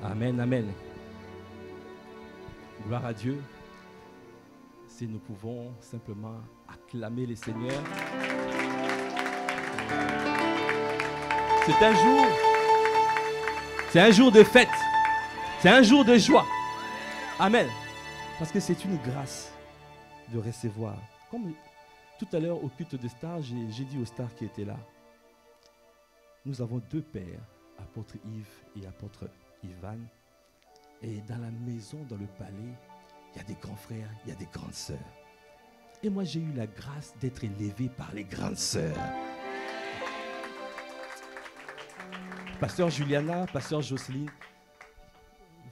Amen, amen. Gloire à Dieu. Si nous pouvons simplement acclamer le Seigneur. C'est un jour de fête. C'est un jour de joie. Amen. Parce que c'est une grâce de recevoir. Comme tout à l'heure au culte de stars, j'ai dit aux stars qui étaient là, nous avons deux pères, apôtre Yves et apôtre Ivan. Et dans la maison, dans le palais, il y a des grands frères, il y a des grandes sœurs. Et moi, j'ai eu la grâce d'être élevé par les grandes sœurs. Pasteur Juliana, pasteur Jocelyne,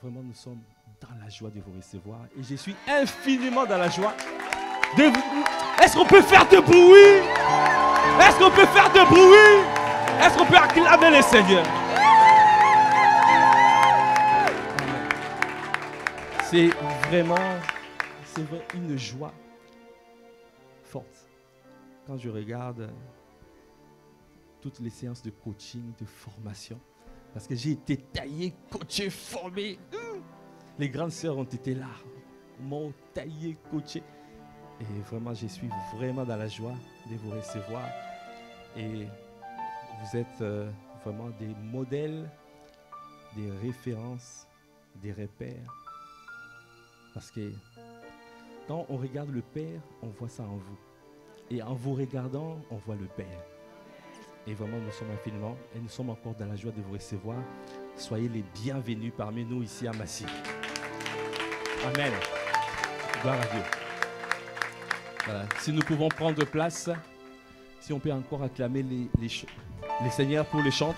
vraiment, nous sommes dans la joie de vous recevoir. Et je suis infiniment dans la joie de vous. Est-ce qu'on peut faire de bruit? Est-ce qu'on peut faire de bruit? Est-ce qu'on peut acclamer le Seigneur? C'est vraiment une joie forte. Quand je regarde toutes les séances de coaching, de formation, parce que j'ai été taillé, coaché, formé. Les grandes sœurs ont été là, m'ont taillé, coaché. Et vraiment, je suis vraiment dans la joie de vous recevoir. Et vous êtes vraiment des modèles, des références, des repères. Parce que quand on regarde le Père, on voit ça en vous. Et en vous regardant, on voit le Père. Et vraiment, nous sommes infiniment et nous sommes encore dans la joie de vous recevoir. Soyez les bienvenus parmi nous ici à Massy. Amen. Gloire à Dieu. Voilà. Si nous pouvons prendre place, si on peut encore acclamer les seigneurs pour les chants.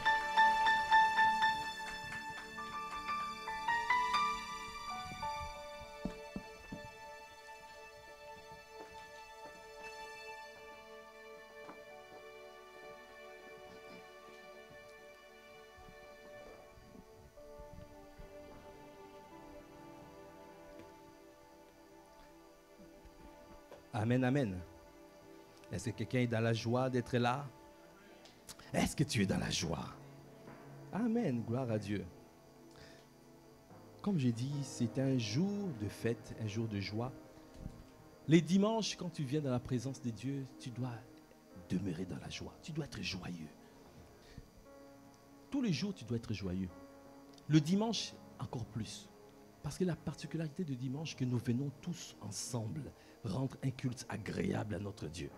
Amen, amen. Est-ce que quelqu'un est dans la joie d'être là? Est-ce que tu es dans la joie? Amen, gloire à Dieu. Comme j'ai dit, c'est un jour de fête, un jour de joie. Les dimanches, quand tu viens dans la présence de Dieu, tu dois demeurer dans la joie. Tu dois être joyeux. Tous les jours, tu dois être joyeux. Le dimanche, encore plus. Parce que la particularité du dimanche, que nous venons tous ensemble rendre un culte agréable à notre Dieu.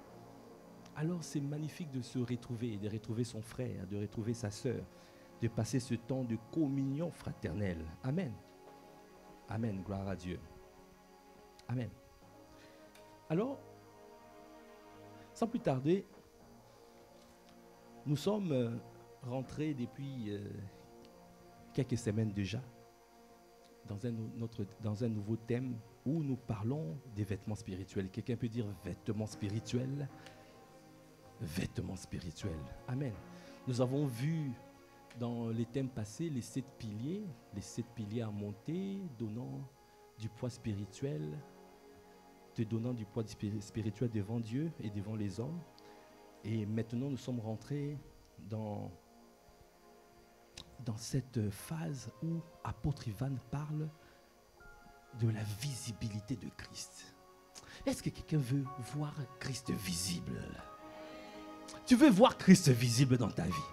Alors c'est magnifique de se retrouver, de retrouver son frère, de retrouver sa sœur, de passer ce temps de communion fraternelle. Amen. Amen, gloire à Dieu. Amen. Alors, sans plus tarder, nous sommes rentrés depuis quelques semaines déjà dans un nouveau thème où nous parlons des vêtements spirituels. Quelqu'un peut dire vêtements spirituels? Vêtements spirituels. Amen. Nous avons vu dans les thèmes passés les 7 piliers à monter, donnant du poids spirituel, te donnant du poids spirituel devant Dieu et devant les hommes. Et maintenant, nous sommes rentrés dans cette phase où apôtre Ivan parle de la visibilité de Christ. Est-ce que quelqu'un veut voir Christ visible? Tu veux voir Christ visible dans ta vie?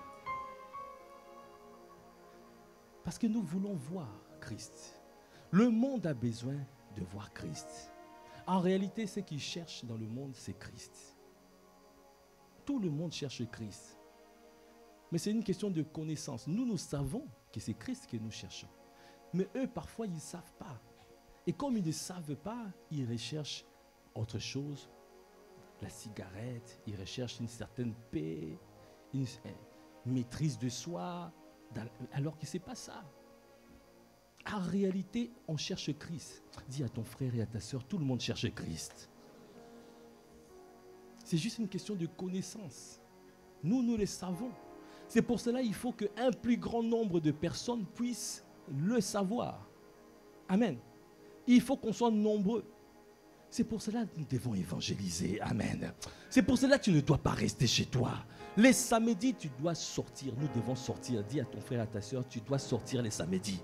Parce que nous voulons voir Christ. Le monde a besoin de voir Christ. En réalité, ce qu'il cherche dans le monde, c'est Christ. Tout le monde cherche Christ. Mais c'est une question de connaissance. Nous savons que c'est Christ que nous cherchons. Mais eux, parfois, ils ne savent pas. Et comme ils ne savent pas, ils recherchent autre chose. La cigarette, ils recherchent une certaine paix, une maîtrise de soi, alors que ce n'est pas ça. En réalité, on cherche Christ. Dis à ton frère et à ta soeur, tout le monde cherche Christ. C'est juste une question de connaissance. Nous le savons. C'est pour cela qu'il faut qu'un plus grand nombre de personnes puissent le savoir. Amen. Il faut qu'on soit nombreux. C'est pour cela que nous devons évangéliser. Amen. C'est pour cela que tu ne dois pas rester chez toi. Les samedis, tu dois sortir. Nous devons sortir. Dis à ton frère, à ta soeur, tu dois sortir les samedis.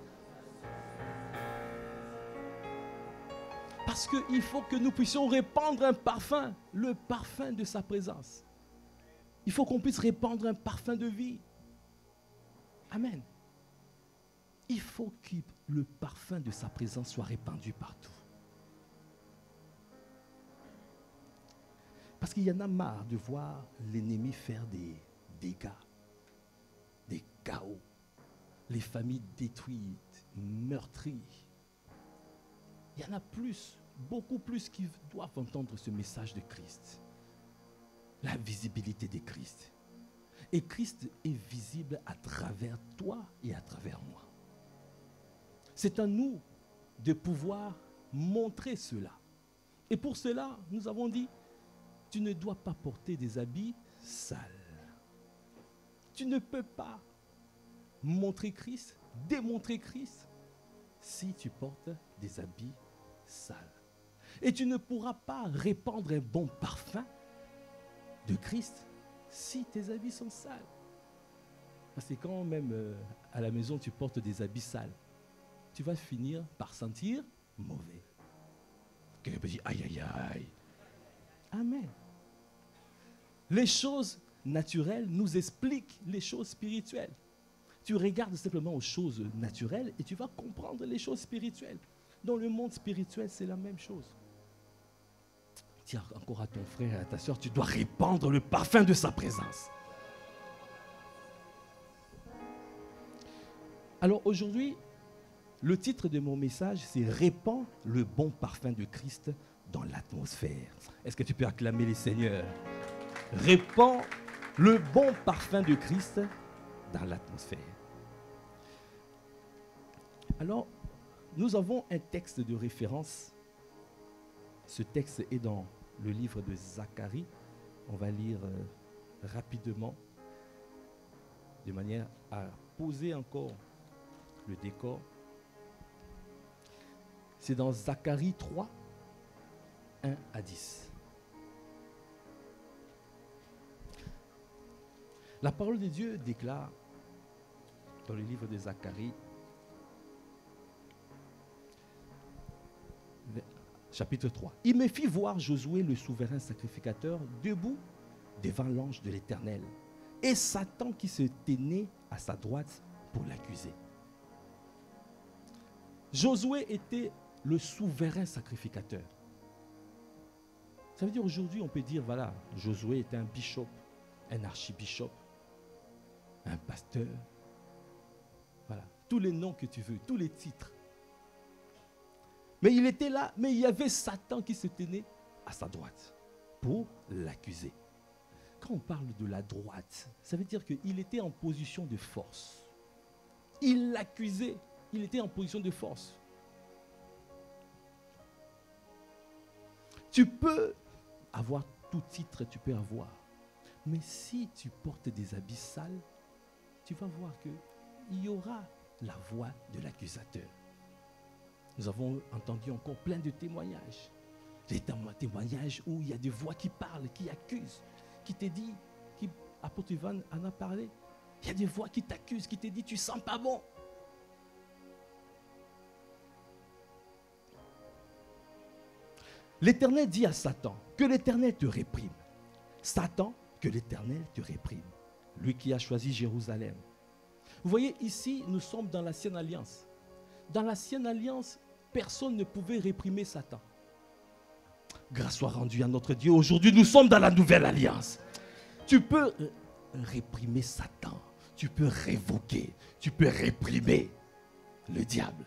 Parce qu'il faut que nous puissions répandre un parfum, le parfum de sa présence. Il faut qu'on puisse répandre un parfum de vie. Amen. Il faut que le parfum de sa présence soit répandu partout. Parce qu'il y en a marre de voir l'ennemi faire des dégâts, des chaos, les familles détruites, meurtries. Il y en a plus, beaucoup plus qui doivent entendre ce message de Christ. La visibilité de Christ. Et Christ est visible à travers toi et à travers moi. C'est à nous de pouvoir montrer cela. Et pour cela, nous avons dit, tu ne dois pas porter des habits sales. Tu ne peux pas montrer Christ, démontrer Christ, si tu portes des habits sales. Et tu ne pourras pas répandre un bon parfum de Christ si tes habits sont sales. Parce que quand même à la maison tu portes des habits sales, tu vas finir par sentir mauvais. Quelqu'un peut dire aïe aïe aïe. Amen. Les choses naturelles nous expliquent les choses spirituelles. Tu regardes simplement aux choses naturelles et tu vas comprendre les choses spirituelles. Dans le monde spirituel, c'est la même chose. Dis encore à ton frère et à ta soeur, tu dois répandre le parfum de sa présence. Alors aujourd'hui, le titre de mon message, c'est « Répand le bon parfum de Christ dans l'atmosphère ». Est-ce que tu peux acclamer les seigneurs? Répand le bon parfum de Christ dans l'atmosphère. Alors, nous avons un texte de référence. Ce texte est dans le livre de Zacharie. On va lire rapidement, de manière à poser encore le décor. C'est dans Zacharie 3, 1 à 10. La parole de Dieu déclare dans le livre de Zacharie, chapitre 3. Il me fit voir Josué, le souverain sacrificateur, debout devant l'ange de l'Éternel, et Satan qui se tenait à sa droite pour l'accuser. Josué était le souverain sacrificateur. Ça veut dire aujourd'hui, on peut dire, voilà, Josué était un bishop, un archibishop, un pasteur. Voilà, tous les noms que tu veux, tous les titres. Mais il était là, mais il y avait Satan qui se tenait à sa droite pour l'accuser. Quand on parle de la droite, ça veut dire qu'il était en position de force. Il l'accusait, il était en position de force. Tu peux avoir tout titre, tu peux avoir. Mais si tu portes des habits sales, tu vas voir qu'il y aura la voix de l'accusateur. Nous avons entendu encore plein de témoignages. Des témoignages où il y a des voix qui parlent, qui accusent, qui te disent, apôtre Ivan en a parlé. Il y a des voix qui t'accusent, qui te disent, tu sens pas bon. L'Éternel dit à Satan, que l'Éternel te réprime. Satan, que l'Éternel te réprime. Lui qui a choisi Jérusalem. Vous voyez, ici, nous sommes dans l'ancienne alliance. Dans l'ancienne alliance, personne ne pouvait réprimer Satan. Grâce soit rendue à notre Dieu. Aujourd'hui, nous sommes dans la nouvelle alliance. Tu peux réprimer Satan. Tu peux révoquer. Tu peux réprimer le diable.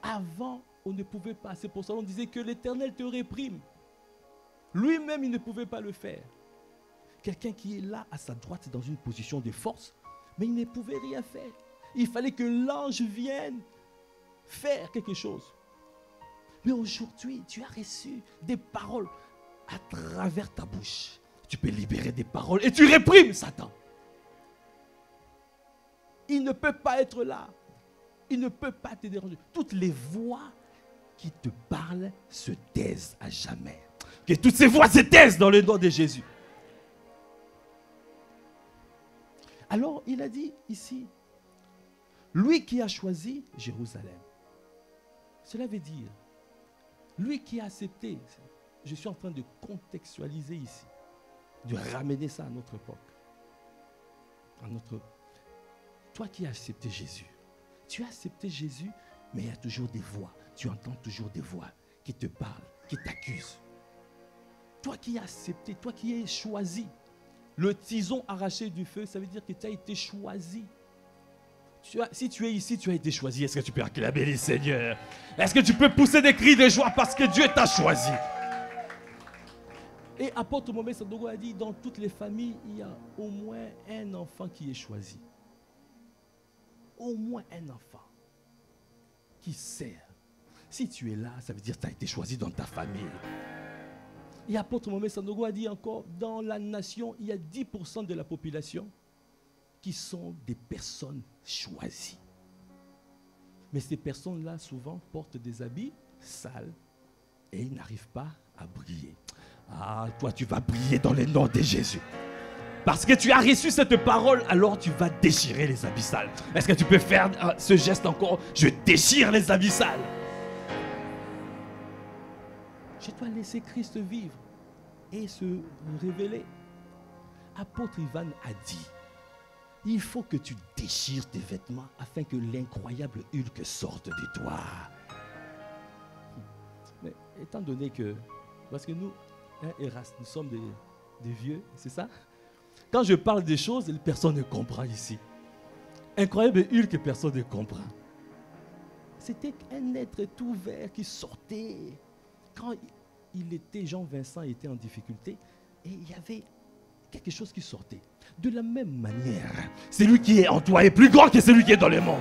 Avant, on ne pouvait pas. C'est pour ça qu'on disait que l'Éternel te réprime. Lui-même, il ne pouvait pas le faire. Quelqu'un qui est là à sa droite dans une position de force, mais il ne pouvait rien faire. Il fallait que l'ange vienne faire quelque chose. Mais aujourd'hui, tu as reçu des paroles à travers ta bouche. Tu peux libérer des paroles et tu réprimes Satan. Il ne peut pas être là. Il ne peut pas te déranger. Toutes les voix qui te parlent se taisent à jamais. Que toutes ces voix se taisent dans le nom de Jésus. Alors, il a dit ici, lui qui a choisi Jérusalem. Cela veut dire, Lui qui a accepté, je suis en train de contextualiser ici, de ramener ça à notre époque. Toi qui as accepté Jésus, tu as accepté Jésus, mais il y a toujours des voix. Tu entends toujours des voix qui te parlent, qui t'accusent. Toi qui as accepté, toi qui es choisi, le tison arraché du feu, ça veut dire que tu as été choisi. Si tu es ici, tu as été choisi. Est-ce que tu peux acclamer les seigneurs? Est-ce que tu peux pousser des cris de joie parce que Dieu t'a choisi? Et apôtre Mohamed Sandogo a dit, dans toutes les familles, il y a au moins un enfant qui est choisi. Au moins un enfant qui sert. Si tu es là, ça veut dire que tu as été choisi dans ta famille. Et apôtre Mohamed Sandogo a dit encore, dans la nation, il y a 10% de la population qui sont des personnes choisies. Mais ces personnes-là, souvent, portent des habits sales et ils n'arrivent pas à briller. Ah, toi, tu vas briller dans le nom de Jésus. Parce que tu as reçu cette parole, alors tu vas déchirer les habits sales. Est-ce que tu peux faire ce geste encore? Je déchire les habits sales. Je dois laisser Christ vivre et se révéler. Apôtre Ivan a dit, il faut que tu déchires tes vêtements afin que l'incroyable Hulk sorte de toi. Mais étant donné que, parce que nous, nous sommes des vieux, c'est ça? Quand je parle des choses, personne ne comprend ici. Incroyable Hulk, personne ne comprend. C'était un être tout vert qui sortait. Quand Jean Vincent était en difficulté, et il y avait quelque chose qui sortait. De la même manière, celui qui est en toi est plus grand que celui qui est dans le monde.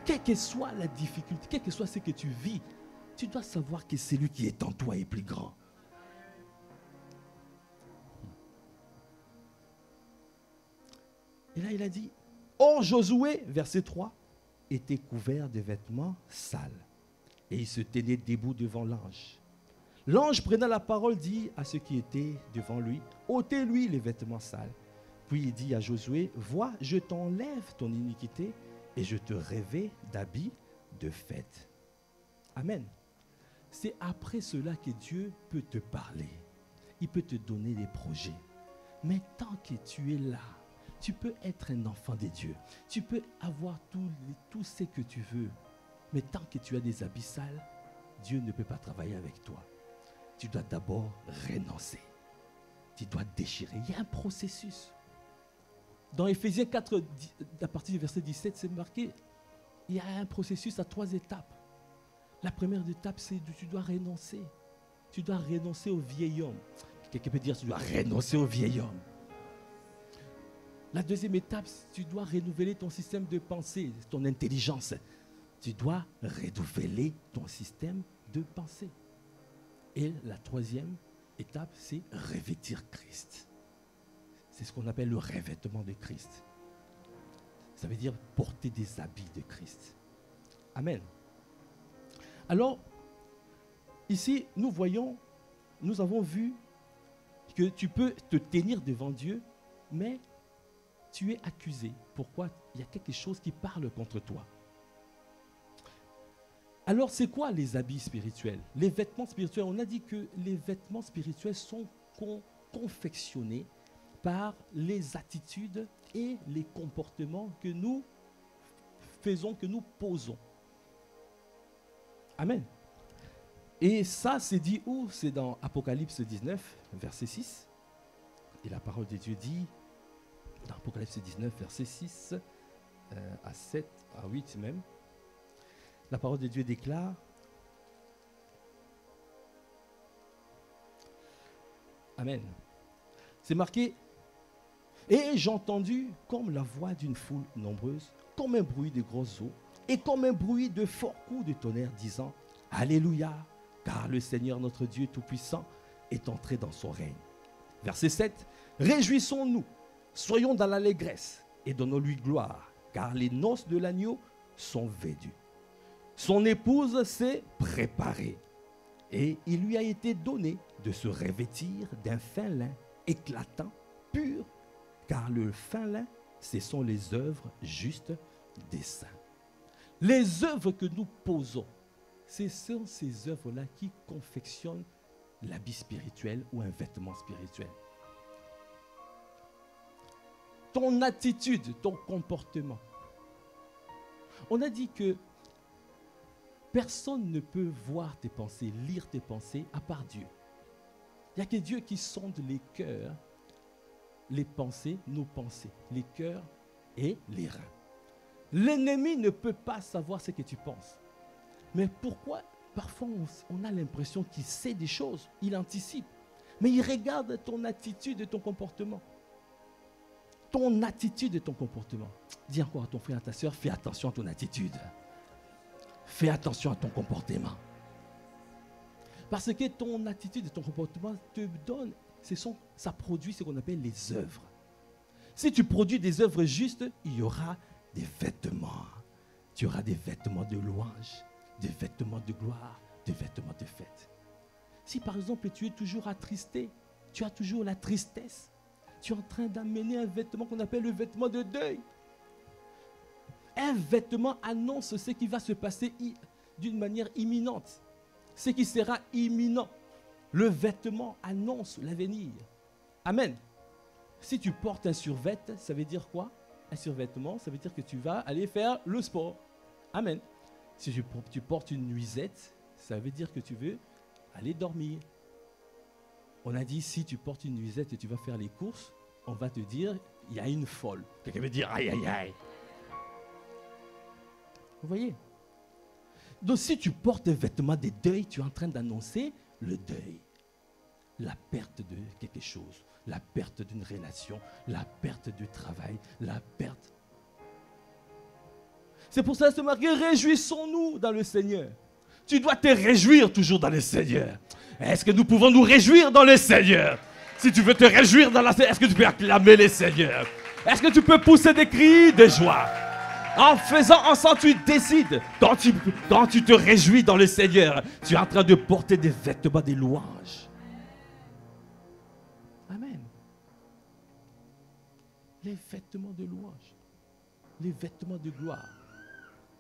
Quelle que soit la difficulté, quel que soit ce que tu vis, tu dois savoir que celui qui est en toi est plus grand. Et là, il a dit, or Josué, verset 3, était couvert de vêtements sales. Et il se tenait debout devant l'ange. L'ange prenant la parole dit à ceux qui étaient devant lui, ôtez-lui les vêtements sales. Puis il dit à Josué, vois, je t'enlève ton iniquité et je te revêts d'habits de fête. Amen. C'est après cela que Dieu peut te parler. Il peut te donner des projets. Mais tant que tu es là, tu peux être un enfant de Dieu. Tu peux avoir tout ce que tu veux. Mais tant que tu as des habits sales, Dieu ne peut pas travailler avec toi. Tu dois d'abord renoncer. Tu dois déchirer. Il y a un processus. Dans Éphésiens 4, à partir du verset 17, c'est marqué, il y a un processus à 3 étapes. La première étape, c'est que tu dois renoncer. Tu dois renoncer au vieil homme. Quelqu'un peut dire, tu dois renoncer au vieil homme. La deuxième étape, tu dois renouveler ton système de pensée, ton intelligence. Tu dois renouveler ton système de pensée. Et la troisième étape, c'est revêtir Christ. C'est ce qu'on appelle le revêtement de Christ. Ça veut dire porter des habits de Christ. Amen. Alors, ici, nous avons vu que tu peux te tenir devant Dieu, mais tu es accusé. Pourquoi? Il y a quelque chose qui parle contre toi. Alors, c'est quoi les habits spirituels? Les vêtements spirituels, on a dit que les vêtements spirituels sont confectionnés par les attitudes et les comportements que nous faisons, que nous posons. Amen. Et ça, c'est dit où? C'est dans Apocalypse 19, verset 6. Et la parole de Dieu dit, dans Apocalypse 19, verset 6 à 7, à 8 même, la parole de Dieu déclare, Amen. C'est marqué, et j'ai entendu comme la voix d'une foule nombreuse, comme un bruit de grosses eaux, et comme un bruit de forts coups de tonnerre, disant, Alléluia, car le Seigneur notre Dieu Tout-Puissant est entré dans son règne. Verset 7, réjouissons-nous, soyons dans l'allégresse, et donnons-lui gloire, car les noces de l'agneau sont vêtues. Son épouse s'est préparée, et il lui a été donné de se revêtir d'un fin lin éclatant, pur, car le fin lin, ce sont les œuvres justes des saints. Les œuvres que nous posons, Ce sont ces œuvres-là qui confectionnent l'habit spirituel ou un vêtement spirituel. Ton attitude, ton comportement. On a dit que personne ne peut voir tes pensées, lire tes pensées, à part Dieu. Il n'y a que Dieu qui sonde les cœurs, les pensées, nos pensées, les cœurs et les reins. L'ennemi ne peut pas savoir ce que tu penses. Mais pourquoi parfois on a l'impression qu'il sait des choses, il anticipe. Mais il regarde ton attitude et ton comportement. Ton attitude et ton comportement. Dis encore à ton frère et à ta soeur, fais attention à ton attitude. Fais attention à ton comportement. Parce que ton attitude et ton comportement te donnent, ça produit ce qu'on appelle les œuvres. Si tu produis des œuvres justes, il y aura des vêtements. Tu auras des vêtements de louange, des vêtements de gloire, des vêtements de fête. Si par exemple tu es toujours attristé, tu as toujours la tristesse, tu es en train d'amener un vêtement qu'on appelle le vêtement de deuil. Un vêtement annonce ce qui va se passer d'une manière imminente. Ce qui sera imminent. Le vêtement annonce l'avenir. Amen. Si tu portes un survêt, ça veut dire quoi? Un survêtement, ça veut dire que tu vas aller faire le sport. Amen. Si tu portes une nuisette, ça veut dire que tu veux aller dormir. On a dit, si tu portes une nuisette et tu vas faire les courses, on va te dire, il y a une folle. Quelqu'un veut dire, aïe, aïe, aïe. Vous voyez? Donc si tu portes un vêtement de deuil, tu es en train d'annoncer le deuil. La perte de quelque chose, la perte d'une relation, la perte du travail, la perte. C'est pour ça que c'est marqué, réjouissons-nous dans le Seigneur. Tu dois te réjouir toujours dans le Seigneur. Est-ce que nous pouvons nous réjouir dans le Seigneur? Si tu veux te réjouir dans la Seigneur, est-ce que tu peux acclamer le Seigneur? Est-ce que tu peux pousser des cris de joie? En faisant ensemble, tu décides. Quand tu te réjouis dans le Seigneur, tu es en train de porter des vêtements de louange. Amen. Les vêtements de louange, les vêtements de gloire,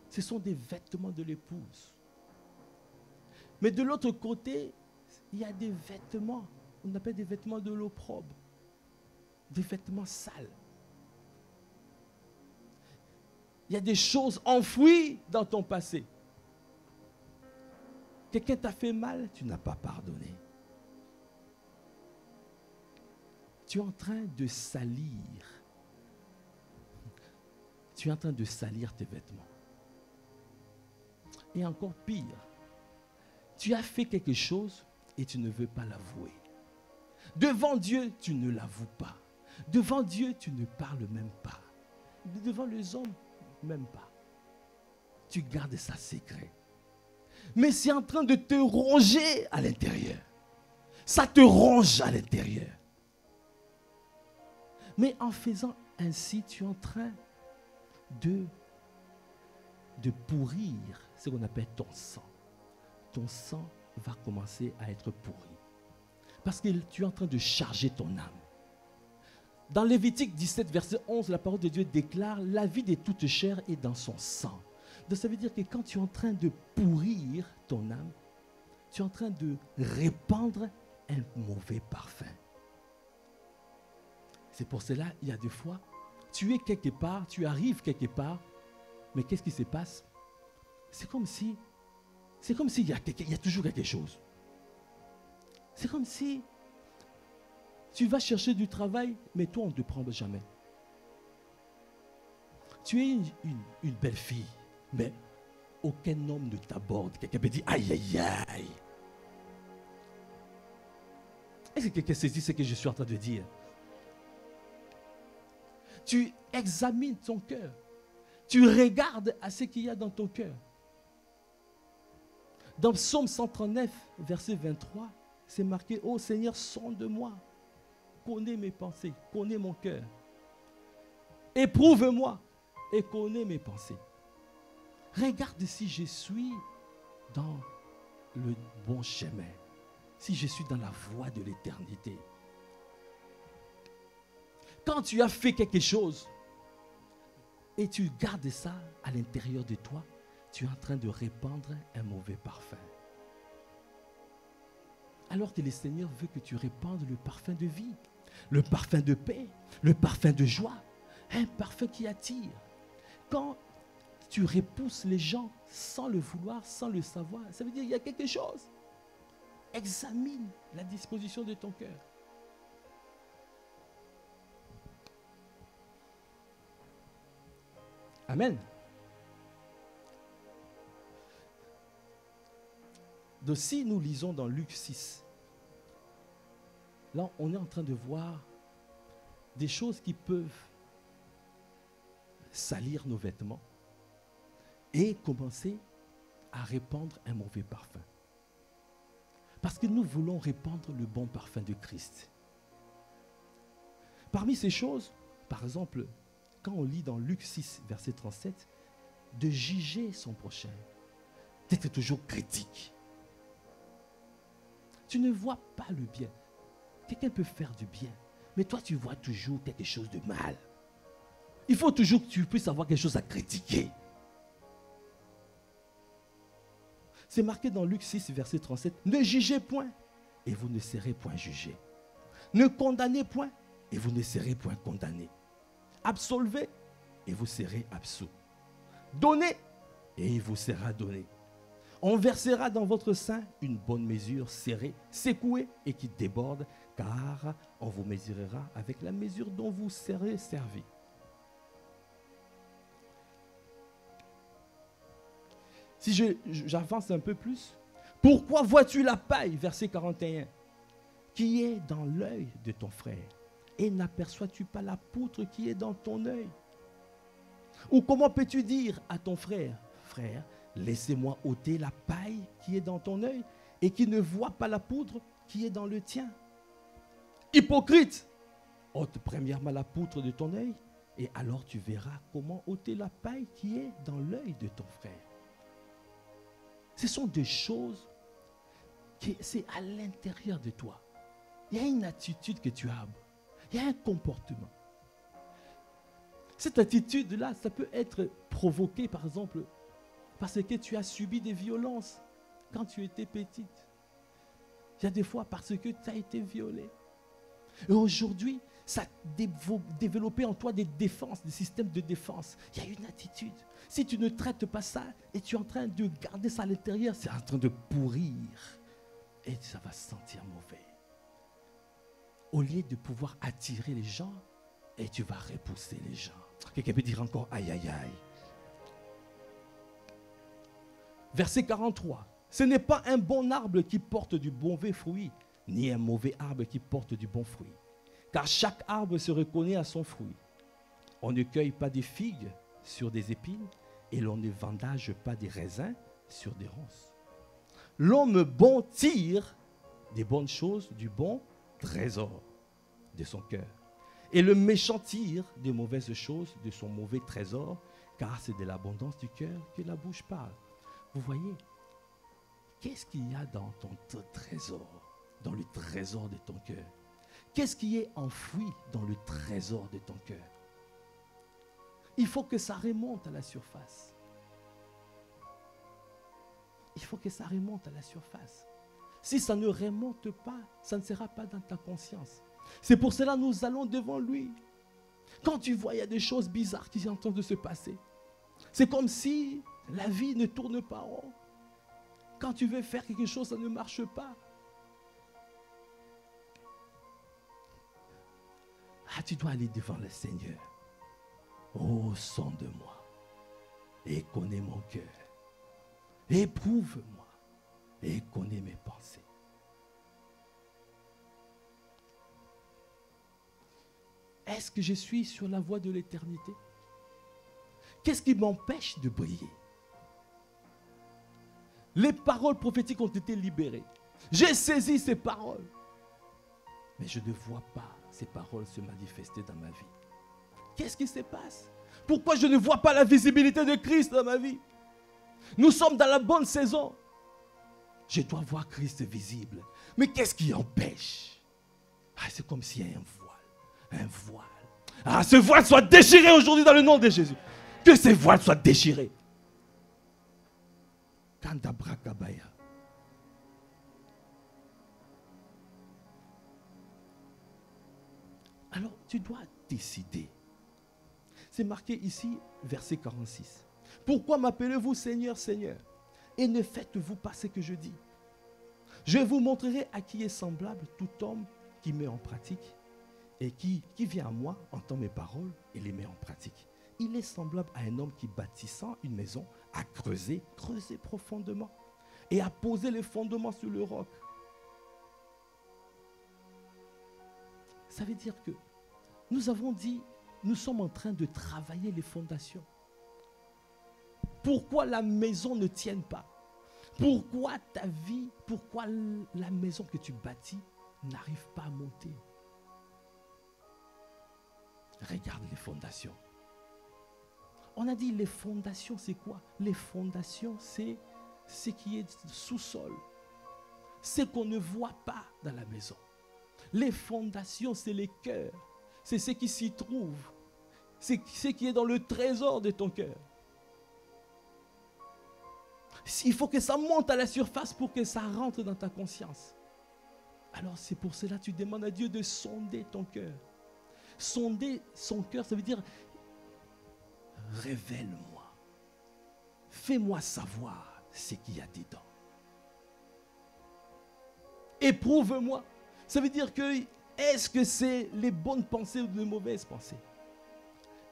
ce sont des vêtements de l'épouse. Mais de l'autre côté, il y a des vêtements, on appelle des vêtements de l'opprobre, des vêtements sales. Il y a des choses enfouies dans ton passé. Quelqu'un t'a fait mal, tu n'as pas pardonné. Tu es en train de salir. Tu es en train de salir tes vêtements. Et encore pire, tu as fait quelque chose et tu ne veux pas l'avouer. Devant Dieu, tu ne l'avoues pas. Devant Dieu, tu ne parles même pas. Devant les hommes, même pas. Tu gardes ça secret. Mais c'est en train de te ronger à l'intérieur. Ça te ronge à l'intérieur. Mais en faisant ainsi, tu es en train de pourrir ce qu'on appelle ton sang. Ton sang va commencer à être pourri. Parce que tu es en train de charger ton âme. Dans Lévitique 17, verset 11, la parole de Dieu déclare « La vie de toute chair est dans son sang ». Donc ça veut dire que quand tu es en train de pourrir ton âme, tu es en train de répandre un mauvais parfum. C'est pour cela, il y a des fois, tu es quelque part, tu arrives quelque part, mais qu'est-ce qui se passe? C'est comme si il y a toujours quelque chose. C'est comme si tu vas chercher du travail, mais toi, on ne te prend jamais. Tu es une belle fille, mais aucun homme ne t'aborde. Quelqu'un peut dire aïe, aïe, aïe. Est-ce que quelqu'un saisit ce que je suis en train de dire? Tu examines ton cœur. Tu regardes à ce qu'il y a dans ton cœur. Dans Psaume 139, verset 23, c'est marqué « Ô Seigneur, sonde-moi, connais mes pensées, connais mon cœur. Éprouve-moi et connais mes pensées. Regarde si je suis dans le bon chemin, si je suis dans la voie de l'éternité. » Quand tu as fait quelque chose et tu gardes ça à l'intérieur de toi, tu es en train de répandre un mauvais parfum. Alors que le Seigneur veut que tu répandes le parfum de vie, le parfum de paix, le parfum de joie, un parfum qui attire. Quand tu repousses les gens sans le vouloir, sans le savoir, ça veut dire qu'il y a quelque chose. Examine la disposition de ton cœur. Amen. Donc si nous lisons dans Luc 6, là on est en train de voir des choses qui peuvent salir nos vêtements et commencer à répandre un mauvais parfum. Parce que nous voulons répandre le bon parfum de Christ. Parmi ces choses, par exemple, quand on lit dans Luc 6, verset 37, de juger son prochain, d'être toujours critique. Tu ne vois pas le bien. Quelqu'un peut faire du bien, mais toi tu vois toujours quelque chose de mal. Il faut toujours que tu puisses avoir quelque chose à critiquer. C'est marqué dans Luc 6, verset 37. Ne jugez point, et vous ne serez point jugés. Ne condamnez point, et vous ne serez point condamnés. Absolvez, et vous serez absous. Donnez, et il vous sera donné. On versera dans votre sein une bonne mesure serrée, secouée et qui déborde, car on vous mesurera avec la mesure dont vous serez servi. Si j'avance un peu plus, pourquoi vois-tu la paille, verset 41, qui est dans l'œil de ton frère, et n'aperçois-tu pas la poutre qui est dans ton œil? Ou comment peux-tu dire à ton frère, frère, laissez-moi ôter la paille qui est dans ton œil, et qui ne voit pas la poutre qui est dans le tien? Hypocrite, ôte premièrement la poutre de ton œil, et alors tu verras comment ôter la paille qui est dans l'œil de ton frère. Ce sont des choses qui c'est à l'intérieur de toi. Il y a une attitude que tu as. Il y a un comportement. Cette attitude-là, ça peut être provoqué, par exemple, parce que tu as subi des violences quand tu étais petite. Il y a des fois parce que tu as été violée. Et aujourd'hui, ça a développé en toi des défenses, des systèmes de défense. Il y a une attitude. Si tu ne traites pas ça et tu es en train de garder ça à l'intérieur, c'est en train de pourrir. Et ça va se sentir mauvais. Au lieu de pouvoir attirer les gens, et tu vas repousser les gens. Quelqu'un peut dire encore aïe aïe aïe. Verset 43. Ce n'est pas un bon arbre qui porte du mauvais fruit, ni un mauvais arbre qui porte du bon fruit. Car chaque arbre se reconnaît à son fruit. On ne cueille pas des figues sur des épines et l'on ne vendage pas des raisins sur des ronces. L'homme bon tire des bonnes choses du bon trésor de son cœur. Et le méchant tire des mauvaises choses de son mauvais trésor, car c'est de l'abondance du cœur que la bouche parle. Vous voyez, qu'est-ce qu'il y a dans ton trésor, dans le trésor de ton cœur? Qu'est-ce qui est enfoui dans le trésor de ton cœur? Il faut que ça remonte à la surface. Il faut que ça remonte à la surface. Si ça ne remonte pas, ça ne sera pas dans ta conscience. C'est pour cela que nous allons devant lui. Quand tu vois, il y a des choses bizarres qui sont en train de se passer. C'est comme si la vie ne tourne pas rond. Quand tu veux faire quelque chose, ça ne marche pas. Ah, tu dois aller devant le Seigneur. Oh, sonde-moi et connais mon cœur. Éprouve-moi et connais mes pensées. Est-ce que je suis sur la voie de l'éternité? Qu'est-ce qui m'empêche de briller? Les paroles prophétiques ont été libérées. J'ai saisi ces paroles. Mais je ne vois pas ces paroles se manifester dans ma vie. Qu'est-ce qui se passe? Pourquoi je ne vois pas la visibilité de Christ dans ma vie? Nous sommes dans la bonne saison. Je dois voir Christ visible. Mais qu'est-ce qui empêche? Ah, c'est comme s'il y a un voile. Un voile. Ah, ce voile soit déchiré aujourd'hui dans le nom de Jésus. Que ce voile soit déchiré. Tanda Brakabaya. Alors, tu dois décider. C'est marqué ici, verset 46. Pourquoi m'appelez-vous Seigneur, Seigneur, et ne faites-vous pas ce que je dis? Je vous montrerai à qui est semblable tout homme qui met en pratique et qui vient à moi, entend mes paroles et les met en pratique. Il est semblable à un homme qui, bâtissant une maison, a creusé profondément et a posé les fondements sur le roc. Ça veut dire que nous avons dit, nous sommes en train de travailler les fondations. Pourquoi la maison ne tienne pas? Pourquoi ta vie, pourquoi la maison que tu bâtis n'arrive pas à monter? Regarde les fondations. On a dit les fondations, c'est quoi? Les fondations, c'est ce qui est sous-sol. Ce qu'on ne voit pas dans la maison. Les fondations, c'est les cœurs. C'est ce qui s'y trouve. C'est ce qui est dans le trésor de ton cœur. Il faut que ça monte à la surface pour que ça rentre dans ta conscience. Alors c'est pour cela que tu demandes à Dieu de sonder ton cœur. Sonder son cœur, ça veut dire révèle-moi. Fais-moi savoir ce qu'il y a dedans. Éprouve-moi. Ça veut dire que est-ce que c'est les bonnes pensées ou les mauvaises pensées?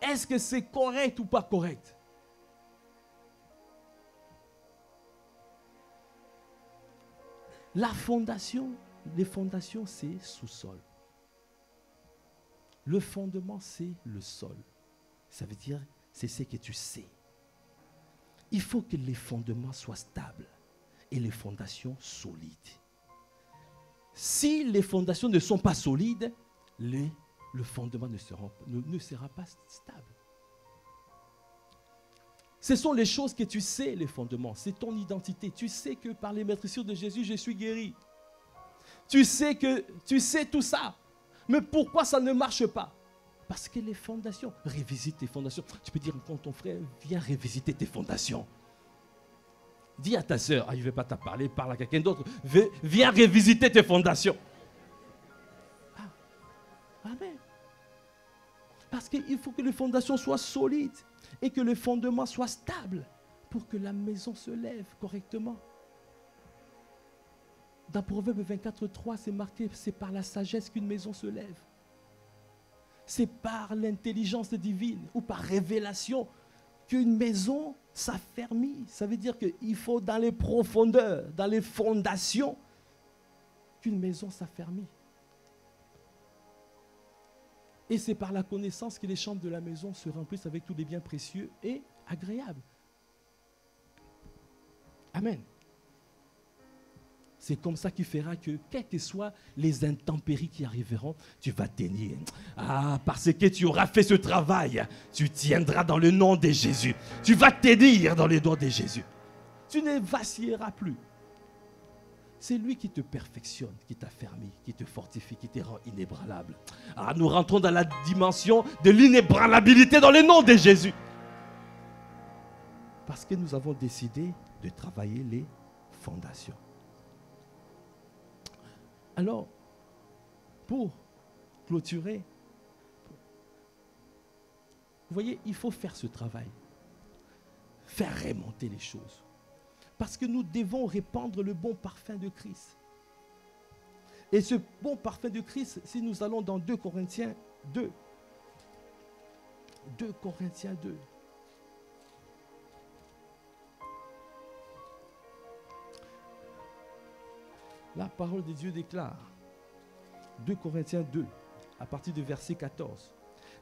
Est-ce que c'est correct ou pas correct? La fondation, les fondations, c'est sous-sol. Le fondement, c'est le sol. Ça veut dire, c'est ce que tu sais. Il faut que les fondements soient stables et les fondations solides. Si les fondations ne sont pas solides, le fondement ne sera pas stable. Ce sont les choses que tu sais, les fondements. C'est ton identité. Tu sais que par les meurtrissures de Jésus, je suis guéri. Tu sais tout ça. Mais pourquoi ça ne marche pas? Parce que les fondations, révisite tes fondations. Tu peux dire quand ton frère, viens révisiter tes fondations. Dis à ta soeur, il ne veut pas te parler, parle à quelqu'un d'autre. Viens révisiter tes fondations. Amen. Parce qu'il faut que les fondations soient solides et que le fondement soit stable pour que la maison se lève correctement. Dans Proverbe 24:3, c'est marqué, c'est par la sagesse qu'une maison se lève. C'est par l'intelligence divine ou par révélation qu'une maison s'affermit. Ça veut dire qu'il faut dans les profondeurs, dans les fondations, qu'une maison s'affermit. Et c'est par la connaissance que les chambres de la maison se remplissent avec tous les biens précieux et agréables. Amen. C'est comme ça qu'il fera que, quelles que soient les intempéries qui arriveront, tu vas tenir. Ah, parce que tu auras fait ce travail, tu tiendras dans le nom de Jésus. Tu vas tenir dans le nom de Jésus. Tu ne vacilleras plus. C'est lui qui te perfectionne, qui t'affermit, qui te fortifie, qui te rend inébranlable. Ah, nous rentrons dans la dimension de l'inébranlabilité dans le nom de Jésus. Parce que nous avons décidé de travailler les fondations. Alors, pour clôturer, vous voyez, il faut faire ce travail. Faire remonter les choses. Parce que nous devons répandre le bon parfum de Christ. Et ce bon parfum de Christ, si nous allons dans 2 Corinthiens 2. 2 Corinthiens 2. La parole de Dieu déclare, 2 Corinthiens 2, à partir du verset 14.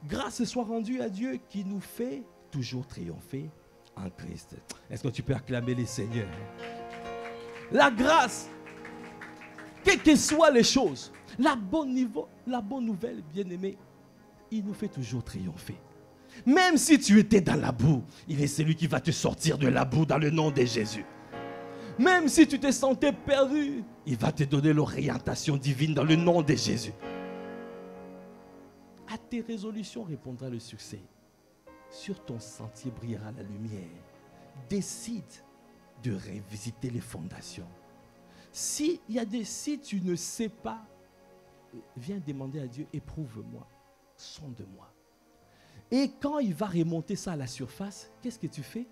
Grâce soit rendue à Dieu qui nous fait toujours triompher en Christ. Est-ce que tu peux acclamer les seigneurs? La grâce, quelles que soient les choses, la bonne nouvelle, bien-aimé, il nous fait toujours triompher. Même si tu étais dans la boue, il est celui qui va te sortir de la boue dans le nom de Jésus. Même si tu te sentais perdu, il va te donner l'orientation divine dans le nom de Jésus. À tes résolutions répondra le succès. Sur ton sentier brillera la lumière. Décide de revisiter les fondations. Si tu ne sais pas, viens demander à Dieu, éprouve-moi, sonde-moi. Et quand il va remonter ça à la surface, qu'est-ce que tu fais?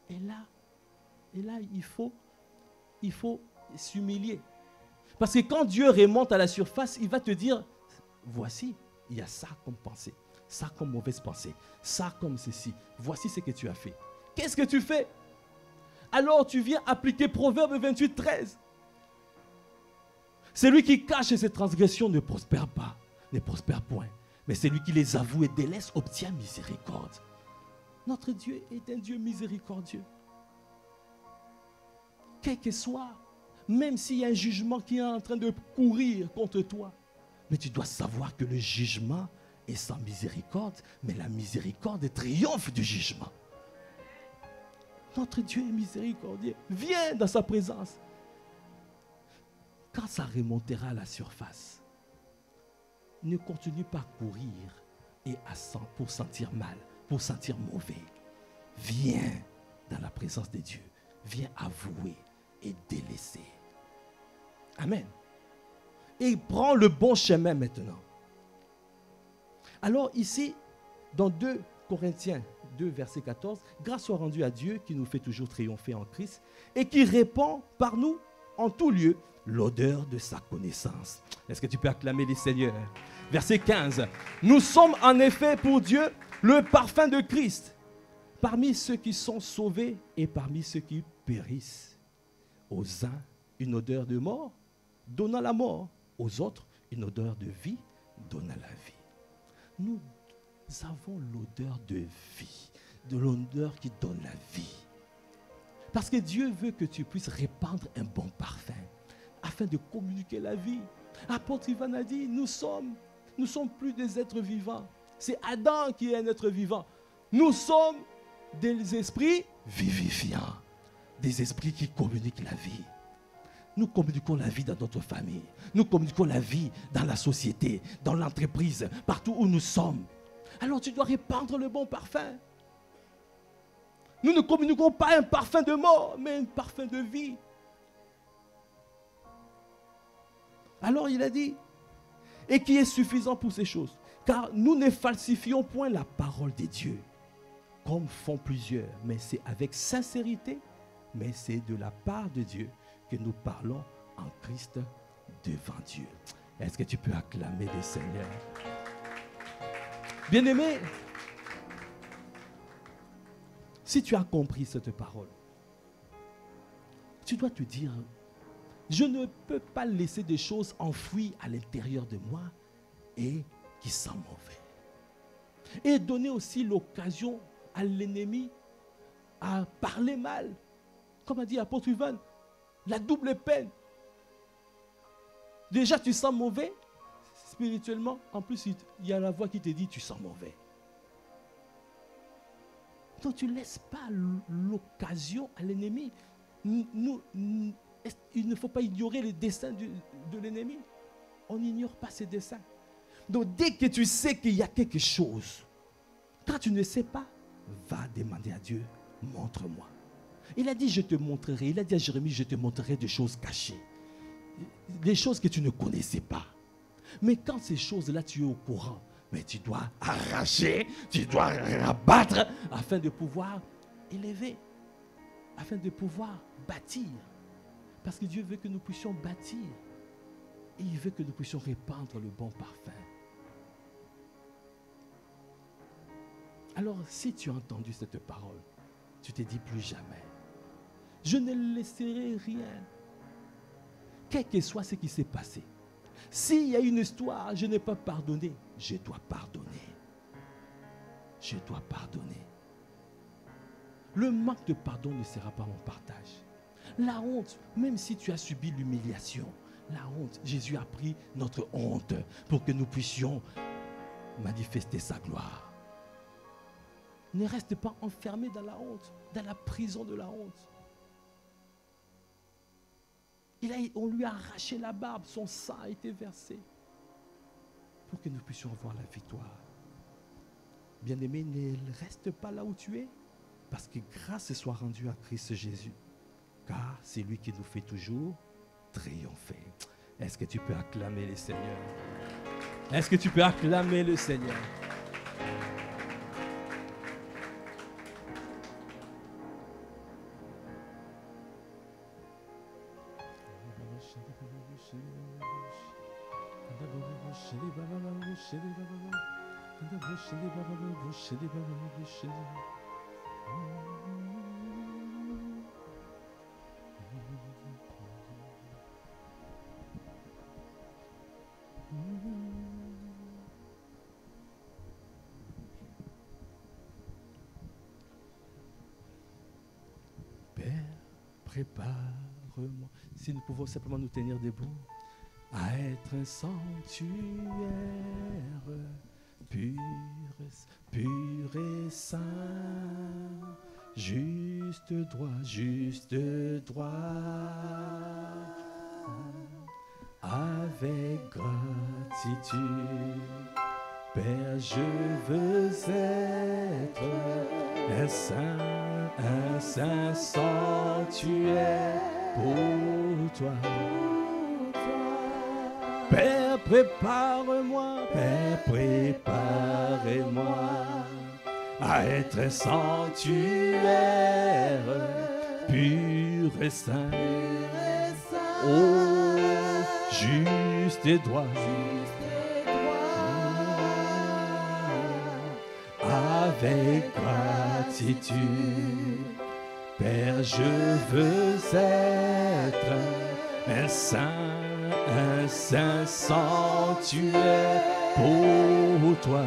Et là, il faut s'humilier. Parce que quand Dieu remonte à la surface, il va te dire, voici, il y a ça comme pensée, ça comme mauvaise pensée, ça comme ceci. Voici ce que tu as fait. Qu'est-ce que tu fais? Alors tu viens appliquer Proverbe 28, 13. Celui qui cache ses transgressions ne prospère pas, ne prospère point. Mais celui qui les avoue et délaisse obtient miséricorde. Notre Dieu est un Dieu miséricordieux. Quel que soit, même s'il y a un jugement qui est en train de courir contre toi, mais tu dois savoir que le jugement est sans miséricorde, mais la miséricorde triomphe du jugement. Notre Dieu est miséricordieux. Viens dans sa présence. Quand ça remontera à la surface, ne continue pas à courir pour sentir mal, pour sentir mauvais. Viens dans la présence de Dieu. Viens avouer et délaisser. Amen. Et prends le bon chemin maintenant. Alors ici, dans 2 Corinthiens 2, verset 14, grâce soit rendue à Dieu qui nous fait toujours triompher en Christ et qui répand par nous en tout lieu l'odeur de sa connaissance. Est-ce que tu peux acclamer les seigneurs? Verset 15. Nous sommes en effet pour Dieu le parfum de Christ parmi ceux qui sont sauvés et parmi ceux qui périssent. Aux uns, une odeur de mort, donnant la mort. Aux autres, une odeur de vie, donnant la vie. Nous avons l'odeur de vie, de l'odeur qui donne la vie. Parce que Dieu veut que tu puisses répandre un bon parfum afin de communiquer la vie. Apôtre Ivan a dit, nous sommes plus des êtres vivants. C'est Adam qui est un être vivant. Nous sommes des esprits vivifiants, des esprits qui communiquent la vie. Nous communiquons la vie dans notre famille. Nous communiquons la vie dans la société, dans l'entreprise, partout où nous sommes. Alors tu dois répandre le bon parfum. Nous ne communiquons pas un parfum de mort, mais un parfum de vie. Alors il a dit, et qui est suffisant pour ces choses. Car nous ne falsifions point la parole de Dieu, comme font plusieurs, mais c'est avec sincérité, mais c'est de la part de Dieu que nous parlons en Christ devant Dieu. Est-ce que tu peux acclamer le Seigneur? Bien-aimé, si tu as compris cette parole, tu dois te dire, je ne peux pas laisser des choses enfouies à l'intérieur de moi et qui sentent mauvais. Et donner aussi l'occasion à l'ennemi à parler mal. Comme a dit l'apôtre Ivan, la double peine. Déjà tu sens mauvais spirituellement, en plus il y a la voix qui te dit tu sens mauvais. Donc tu ne laisses pas l'occasion à l'ennemi. Il ne faut pas ignorer les desseins de l'ennemi. On n'ignore pas ses desseins. Donc dès que tu sais qu'il y a quelque chose, quand tu ne sais pas, va demander à Dieu, montre-moi. Il a dit, je te montrerai. Il a dit à Jérémie, je te montrerai des choses cachées. Des choses que tu ne connaissais pas. Mais quand ces choses-là, tu es au courant, mais tu dois arracher, tu dois rabattre afin de pouvoir élever, afin de pouvoir bâtir. Parce que Dieu veut que nous puissions bâtir. Et il veut que nous puissions répandre le bon parfum. Alors, si tu as entendu cette parole, tu te dis plus jamais, je ne laisserai rien, quel que soit ce qui s'est passé. S'il y a une histoire, je n'ai pas pardonné, je dois pardonner. Je dois pardonner. Le manque de pardon ne sera pas mon partage. La honte, même si tu as subi l'humiliation, la honte, Jésus a pris notre honte pour que nous puissions manifester sa gloire. Ne reste pas enfermé dans la honte, dans la prison de la honte. On lui a arraché la barbe, son sang a été versé pour que nous puissions avoir la victoire. Bien-aimé, ne reste pas là où tu es, parce que grâce soit rendue à Christ Jésus. car c'est lui qui nous fait toujours triompher. Est-ce que tu peux acclamer le Seigneur? Est-ce que tu peux acclamer le Seigneur? Père, prépare-moi. Si nous pouvons simplement nous tenir debout, à être un sanctuaire pur et saint, juste droit, avec gratitude. Père, je veux être un saint sanctuaire pour toi. Père, prépare-moi, Père, prépare-moi à être un sanctuaire pur et saint. Oh, juste et droit, avec gratitude. Père, je veux être un saint sanctuaire pour toi.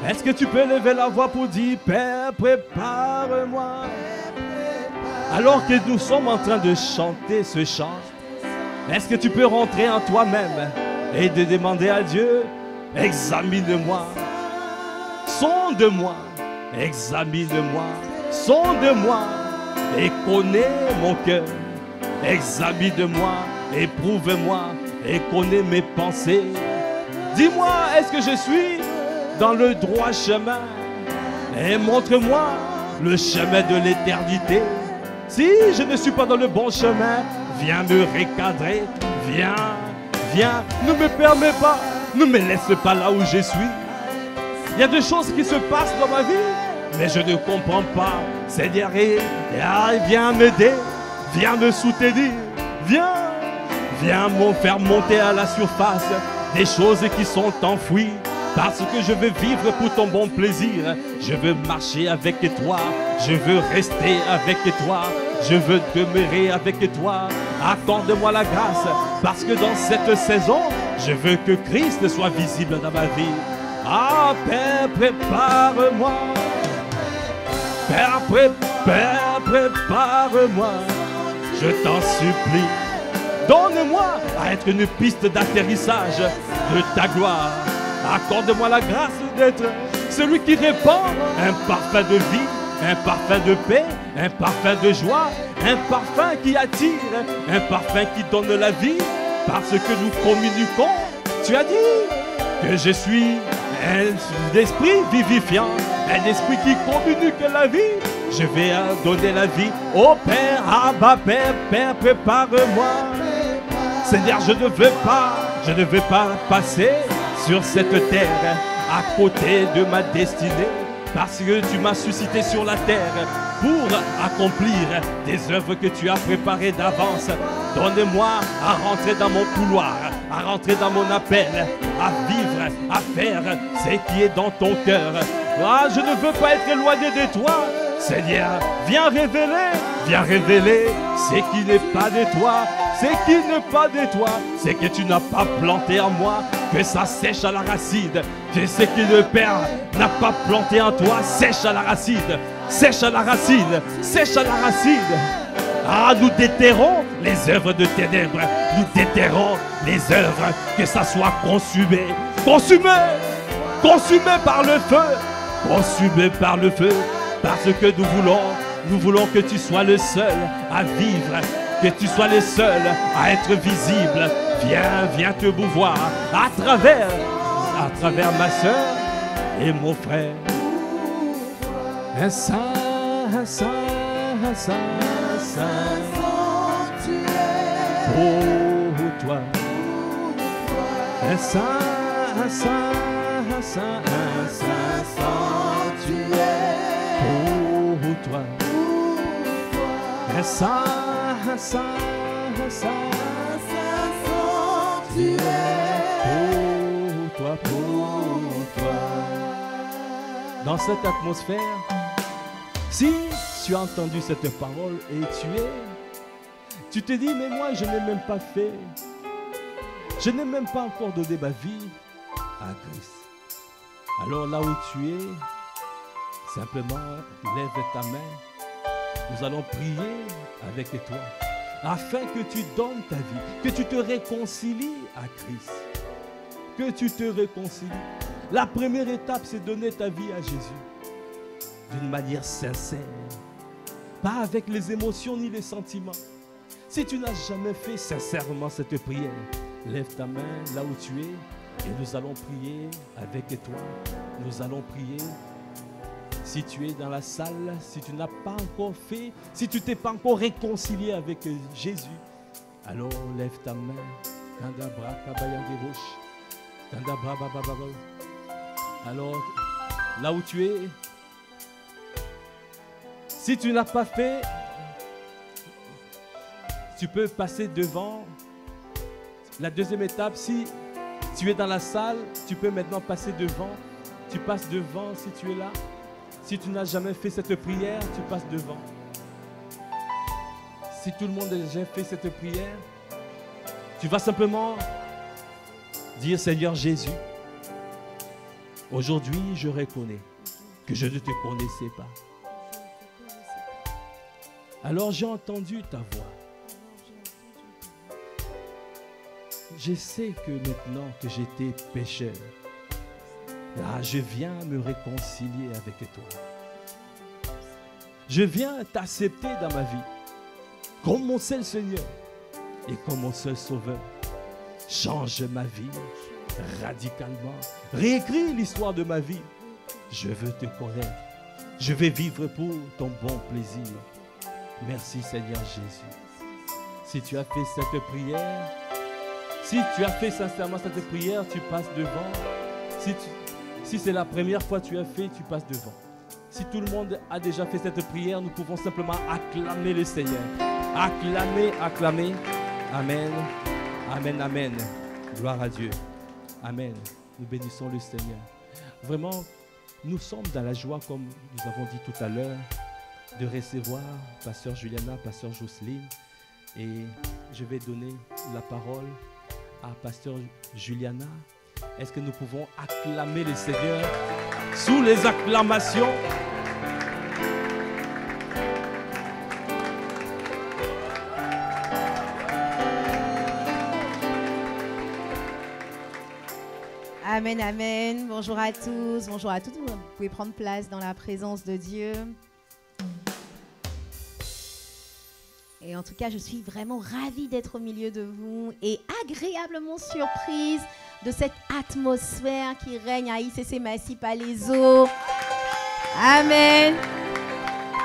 Est-ce que tu peux lever la voix pour dire, Père, prépare-moi? Alors que nous sommes en train de chanter ce chant, est-ce que tu peux rentrer en toi-même et de demander à Dieu, examine-moi, sonde-moi, examine-moi, sonde-moi et connais mon cœur. Examine-moi, éprouve-moi et connais mes pensées. Dis-moi, est-ce que je suis dans le droit chemin? Et montre-moi le chemin de l'éternité. Si je ne suis pas dans le bon chemin, viens me recadrer. Viens, ne me permets pas, ne me laisse pas là où je suis. Il y a des choses qui se passent dans ma vie, mais je ne comprends pas. Seigneur, viens m'aider, viens me soutenir, viens me faire monter à la surface des choses qui sont enfouies. Parce que je veux vivre pour ton bon plaisir. Je veux marcher avec toi, je veux rester avec toi, je veux demeurer avec toi. Accorde-moi la grâce, parce que dans cette saison, je veux que Christ soit visible dans ma vie. Ah, Père, prépare-moi. Père, prépare-moi. Je t'en supplie. Donne-moi à être une piste d'atterrissage de ta gloire. Accorde-moi la grâce d'être celui qui répand un parfum de vie, un parfum de paix, un parfum de joie, un parfum qui attire, un parfum qui donne la vie, parce que nous communiquons. Tu as dit que je suis un esprit vivifiant, un esprit qui communique la vie. Je vais donner la vie au Père. Abba, Père, prépare-moi. Seigneur, je ne veux pas passer sur cette terre à côté de ma destinée, parce que tu m'as suscité sur la terre pour accomplir des œuvres que tu as préparées d'avance. Donne-moi à rentrer dans mon couloir, à rentrer dans mon appel, à vivre, à faire ce qui est dans ton cœur. Ah, je ne veux pas être éloigné de toi. Seigneur, viens révéler ce qui n'est pas de toi. Ce qui n'est pas de toi, c'est que tu n'as pas planté en moi, que ça sèche à la racine. Que ce que le Père n'a pas planté en toi, sèche à la racine, sèche à la racine, sèche à la racine. Ah, nous déterrons les œuvres de ténèbres, nous déterrons les œuvres, que ça soit consumé, consumé par le feu, consumé par le feu, parce que nous voulons que tu sois le seul à vivre, que tu sois le seul à être visible. Viens te mouvoir à travers ma soeur et mon frère. Un saint, un saint, un saint, un saint. pour toi. Un saint, un saint, un saint, un saint sanctuaire pour toi. Un saint, un saint, un saint sanctuaire pour toi. Dans cette atmosphère, si tu as entendu cette parole et tu te dis, mais moi je n'ai même pas fait, je n'ai même pas encore donné ma vie à Christ. Alors là où tu es, simplement lève ta main. Nous allons prier avec toi afin que tu donnes ta vie, que tu te réconcilies à Christ, que tu te réconcilies. La première étape, c'est donner ta vie à Jésus d'une manière sincère, pas avec les émotions ni les sentiments. Si tu n'as jamais fait sincèrement cette prière, lève ta main là où tu es et nous allons prier avec toi. Nous allons prier. Si tu es dans la salle, si tu n'as pas encore fait, si tu t'es pas encore réconcilié avec Jésus, alors lève ta main. Alors, là où tu es, si tu n'as pas fait, tu peux passer devant. La deuxième étape, si tu es dans la salle, tu peux maintenant passer devant. Tu passes devant si tu es là. Si tu n'as jamais fait cette prière, tu passes devant. Si tout le monde a déjà fait cette prière, tu vas simplement dire, Seigneur Jésus, aujourd'hui je reconnais que je ne te connaissais pas. Alors j'ai entendu ta voix. Je sais que maintenant que j'étais pécheur, là, je viens me réconcilier avec toi. Je viens t'accepter dans ma vie comme mon seul Seigneur et comme mon seul Sauveur. Change ma vie radicalement. Réécris l'histoire de ma vie. Je veux te connaître. Je vais vivre pour ton bon plaisir. Merci Seigneur Jésus. Si tu as fait cette prière, si tu as fait sincèrement cette prière, tu passes devant. Si c'est la première fois que tu as fait, tu passes devant. Si tout le monde a déjà fait cette prière, nous pouvons simplement acclamer le Seigneur. Acclamer, acclamer. Amen. Amen, amen. Gloire à Dieu. Amen. Nous bénissons le Seigneur. Vraiment, nous sommes dans la joie, comme nous avons dit tout à l'heure, de recevoir Pasteur Juliana, Pasteur Jocelyne. Et je vais donner la parole à Pasteur Juliana. Est-ce que nous pouvons acclamer le Seigneur sous les acclamations? Amen, amen. Bonjour à tous, bonjour à toutes. Vous pouvez prendre place dans la présence de Dieu. Et en tout cas, je suis vraiment ravie d'être au milieu de vous et agréablement surprise de cette atmosphère qui règne à ICC Massy Palaiseau. Amen.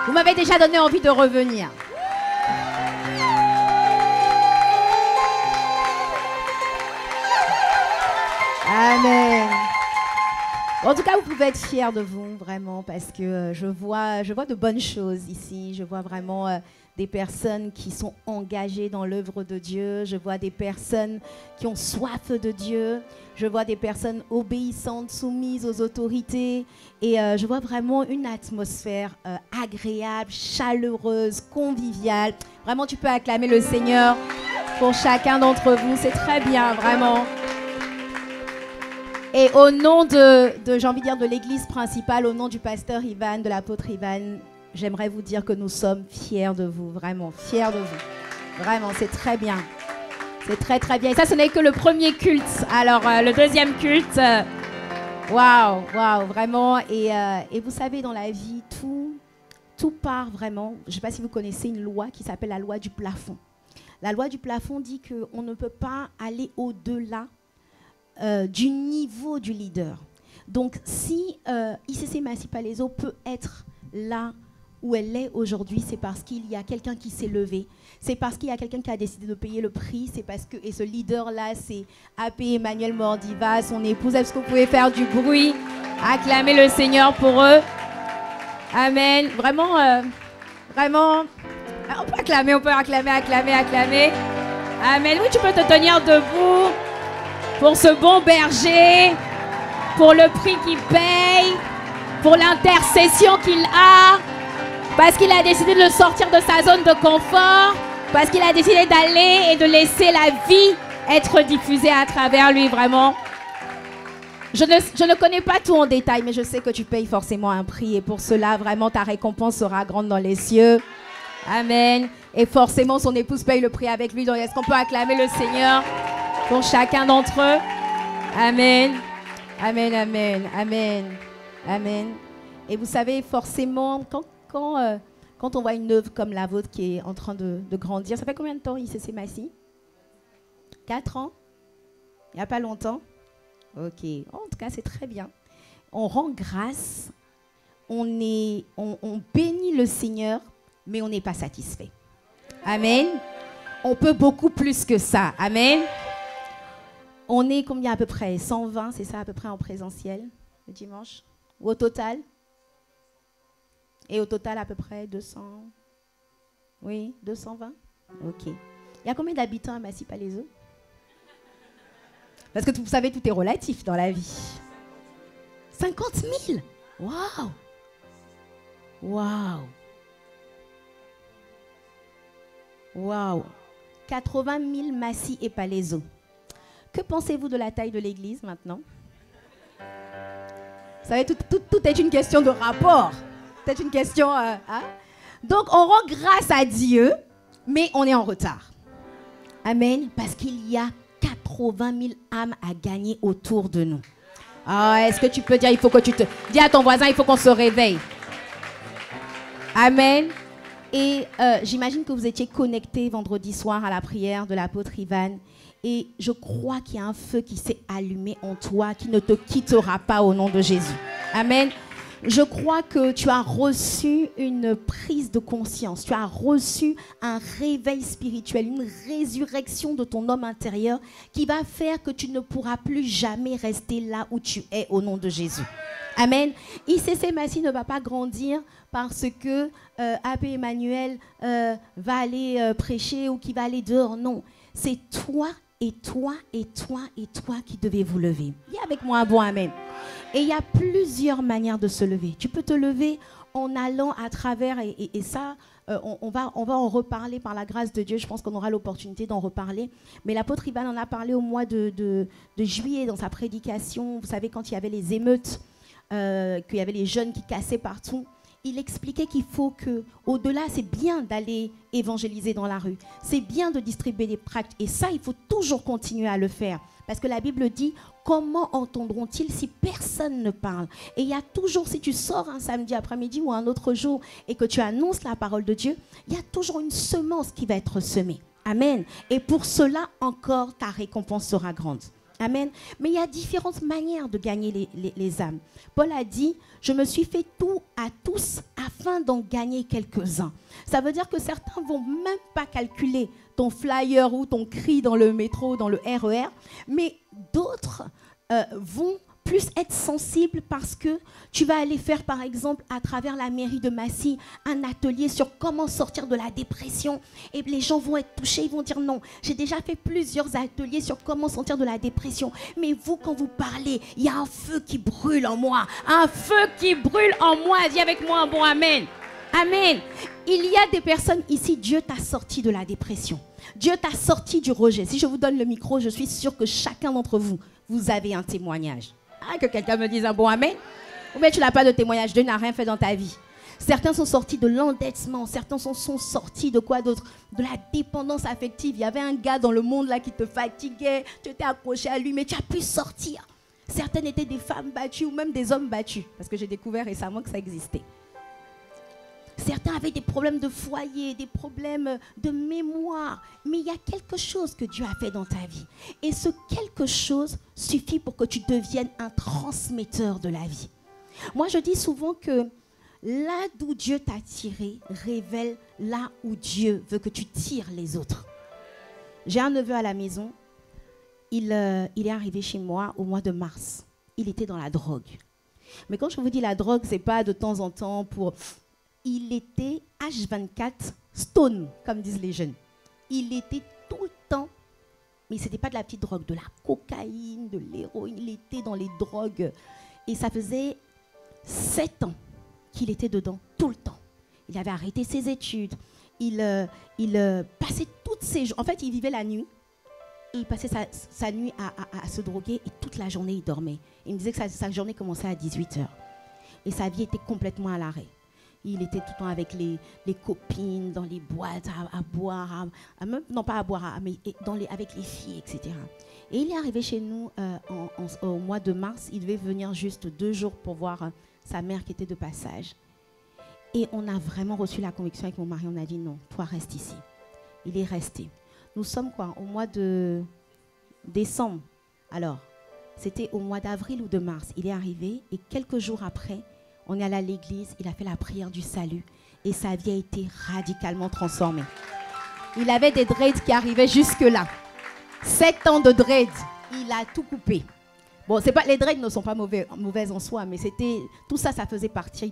Vous m'avez déjà donné envie de revenir. Amen. En tout cas, vous pouvez être fiers de vous, vraiment, parce que je vois de bonnes choses ici. Je vois vraiment des personnes qui sont engagées dans l'œuvre de Dieu. Je vois des personnes qui ont soif de Dieu. Je vois des personnes obéissantes, soumises aux autorités. Et je vois vraiment une atmosphère agréable, chaleureuse, conviviale. Vraiment, tu peux acclamer le Seigneur pour chacun d'entre vous. C'est très bien, vraiment. Et au nom de j'ai envie de dire, de l'église principale, au nom du pasteur Ivan, de l'apôtre Ivan, j'aimerais vous dire que nous sommes fiers de vous, vraiment fiers de vous. Vraiment, c'est très bien. C'est très très bien. Et ça, ce n'est que le premier culte. Alors, le deuxième culte, waouh, waouh, vraiment. Et vous savez, dans la vie, tout part vraiment. Je ne sais pas si vous connaissez une loi qui s'appelle la loi du plafond. La loi du plafond dit qu'on ne peut pas aller au-delà du niveau du leader. Donc, si ICC Massy Palaiseau peut être là où elle est aujourd'hui, c'est parce qu'il y a quelqu'un qui s'est levé. C'est parce qu'il y a quelqu'un qui a décidé de payer le prix. C'est parce que, et ce leader-là, c'est AP Emmanuel Mordiva, son épouse. Est-ce que vous pouvez faire du bruit? Acclamer le Seigneur pour eux. Amen. Vraiment, vraiment. On peut acclamer, acclamer. Amen. Oui, tu peux te tenir debout pour ce bon berger, pour le prix qu'il paye, pour l'intercession qu'il a, parce qu'il a décidé de sortir de sa zone de confort, parce qu'il a décidé d'aller et de laisser la vie être diffusée à travers lui, vraiment. Je ne connais pas tout en détail, mais je sais que tu payes forcément un prix. Et pour cela, vraiment, ta récompense sera grande dans les cieux. Amen. Et forcément, son épouse paye le prix avec lui. Donc, est-ce qu'on peut acclamer le Seigneur pour chacun d'entre eux? Amen. Amen, amen, amen, amen. Et vous savez, forcément, quand on voit une œuvre comme la vôtre qui est en train de grandir, ça fait combien de temps, ICC Massy? 4 ans? Il n'y a pas longtemps? Ok, en tout cas, c'est très bien. On rend grâce, on bénit le Seigneur, mais on n'est pas satisfait. Amen. On peut beaucoup plus que ça. Amen. On est combien à peu près? 120, c'est ça à peu près en présentiel, le dimanche? Ou au total? Et au total à peu près 200? Oui, 220? Ok. Il y a combien d'habitants à Massy-Palaiseau? Parce que vous savez, tout est relatif dans la vie. 50 000? Waouh! Waouh! Waouh! 80 000 Massy et Palaiseau. Que pensez-vous de la taille de l'église maintenant? Vous savez, tout est une question de rapport. C'est une question... hein? Donc, on rend grâce à Dieu, mais on est en retard. Amen. Parce qu'il y a 80 000 âmes à gagner autour de nous. Ah, est-ce que tu peux dire, il faut que tu te... Dis à ton voisin, il faut qu'on se réveille. Amen. Et j'imagine que vous étiez connectés vendredi soir à la prière de l'apôtre Ivan. Et je crois qu'il y a un feu qui s'est allumé en toi, qui ne te quittera pas au nom de Jésus. Amen. Je crois que tu as reçu une prise de conscience, tu as reçu un réveil spirituel, une résurrection de ton homme intérieur qui va faire que tu ne pourras plus jamais rester là où tu es au nom de Jésus. Amen. ICC Massy ne va pas grandir parce que AP Emmanuel va aller prêcher ou qui va aller dehors. Non, c'est toi et toi et toi et toi qui devez vous lever. Dis avec moi un bon amen. Et il y a plusieurs manières de se lever. Tu peux te lever en allant à travers, et ça, on va en reparler par la grâce de Dieu. Je pense qu'on aura l'opportunité d'en reparler. Mais l'apôtre Ivan en a parlé au mois de juillet dans sa prédication. Vous savez, quand il y avait les émeutes, qu'il y avait les jeunes qui cassaient partout. Il expliquait qu'il faut que, au-delà, c'est bien d'aller évangéliser dans la rue. C'est bien de distribuer des tracts. Et ça, il faut toujours continuer à le faire. Parce que la Bible dit, comment entendront-ils si personne ne parle? Et il y a toujours, si tu sors un samedi après-midi ou un autre jour et que tu annonces la parole de Dieu, il y a toujours une semence qui va être semée. Amen. Et pour cela, encore, ta récompense sera grande. Amen. Mais il y a différentes manières de gagner les âmes. Paul a dit, je me suis fait tout à tous afin d'en gagner quelques-uns. Ça veut dire que certains ne vont même pas calculer ton flyer ou ton cri dans le métro, dans le RER, mais d'autres vont plus être sensibles parce que tu vas aller faire, par exemple, à travers la mairie de Massy, un atelier sur comment sortir de la dépression. Et les gens vont être touchés, ils vont dire non. J'ai déjà fait plusieurs ateliers sur comment sortir de la dépression. Mais vous, quand vous parlez, il y a un feu qui brûle en moi. Un feu qui brûle en moi. Dis avec moi un bon amen. Amen. Il y a des personnes ici, Dieu t'a sorti de la dépression. Dieu t'a sorti du rejet. Si je vous donne le micro, je suis sûre que chacun d'entre vous, vous avez un témoignage. Ah, que quelqu'un me dise un bon amen. Ou bien tu n'as pas de témoignage, Dieu n'a rien fait dans ta vie. Certains sont sortis de l'endettement, certains sont sortis de quoi d'autre? De la dépendance affective. Il y avait un gars dans le monde là qui te fatiguait, tu étais accroché à lui, mais tu as pu sortir. Certaines étaient des femmes battues ou même des hommes battus, parce que j'ai découvert récemment que ça existait. Certains avaient des problèmes de foyer, des problèmes de mémoire. Mais il y a quelque chose que Dieu a fait dans ta vie. Et ce quelque chose suffit pour que tu deviennes un transmetteur de la vie. Moi, je dis souvent que là d'où Dieu t'a tiré révèle là où Dieu veut que tu tires les autres. J'ai un neveu à la maison. Il est arrivé chez moi au mois de mars. Il était dans la drogue. Mais quand je vous dis la drogue, ce n'est pas de temps en temps pour... Il était H24 stone, comme disent les jeunes. Il était tout le temps, mais ce n'était pas de la petite drogue, de la cocaïne, de l'héroïne. Il était dans les drogues. Et ça faisait 7 ans qu'il était dedans, tout le temps. Il avait arrêté ses études. Il passait toutes ses jours... En fait, il vivait la nuit. Et il passait sa nuit à se droguer et toute la journée, il dormait. Il me disait que sa journée commençait à 18h. Et sa vie était complètement à l'arrêt. Il était tout le temps avec les copines, dans les boîtes, à boire, non pas à boire, mais avec les filles, etc. Et il est arrivé chez nous au mois de mars. Il devait venir juste 2 jours pour voir sa mère qui était de passage. Et on a vraiment reçu la conviction avec mon mari. On a dit non, toi reste ici. Il est resté. Nous sommes quoi? Au mois de décembre. Alors, c'était au mois d'avril ou de mars. Il est arrivé et quelques jours après, on est allé à l'église. Il a fait la prière du salut et sa vie a été radicalement transformée. Il avait des dreads qui arrivaient jusque-là. 7 ans de dreads. Il a tout coupé. Bon, c'est pas, les dreads ne sont pas mauvaises en soi, mais c'était tout ça, ça faisait partie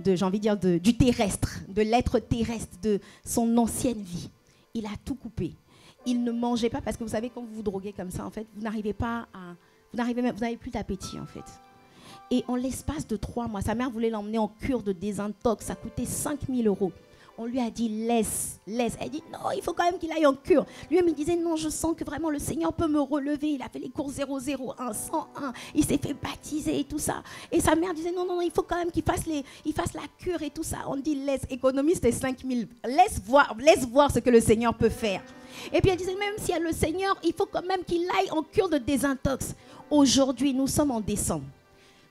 j'ai envie de dire, du terrestre, de l'être terrestre, de son ancienne vie. Il a tout coupé. Il ne mangeait pas parce que vous savez, quand vous vous droguez comme ça, en fait, vous n'arrivez pas à... Vous n'avez plus d'appétit, en fait. Et en l'espace de 3 mois, sa mère voulait l'emmener en cure de désintox. Ça coûtait 5 000 €. On lui a dit, laisse. Elle dit, non, il faut quand même qu'il aille en cure. Lui-même, il disait, non, je sens que vraiment le Seigneur peut me relever. Il a fait les cours 001, 101. Il s'est fait baptiser et tout ça. Et sa mère disait, non, il faut quand même qu'il fasse la cure et tout ça. On dit, laisse, économise tes 5 000. Laisse voir ce que le Seigneur peut faire. Et puis elle disait, même s'il y a le Seigneur, il faut quand même qu'il aille en cure de désintox. Aujourd'hui, nous sommes en décembre.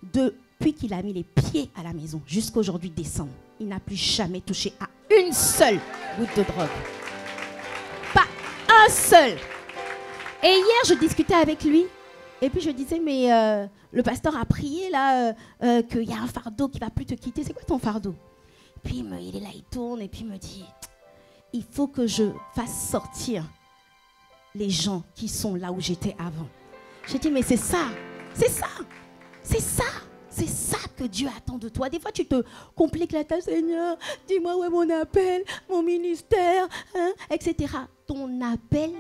Depuis qu'il a mis les pieds à la maison, jusqu'à aujourd'hui, décembre, il n'a plus jamais touché à une seule goutte de drogue. Pas un seul. Et hier, je discutais avec lui. Et puis je disais, mais le pasteur a prié là, qu'il y a un fardeau qui ne va plus te quitter. C'est quoi ton fardeau? Puis il est là, il tourne et puis il me dit, il faut que je fasse sortir les gens qui sont là où j'étais avant. J'ai dit, mais c'est ça que Dieu attend de toi. Des fois, tu te compliques la tâche, Seigneur, dis-moi où est mon appel, mon ministère, etc. Ton appel,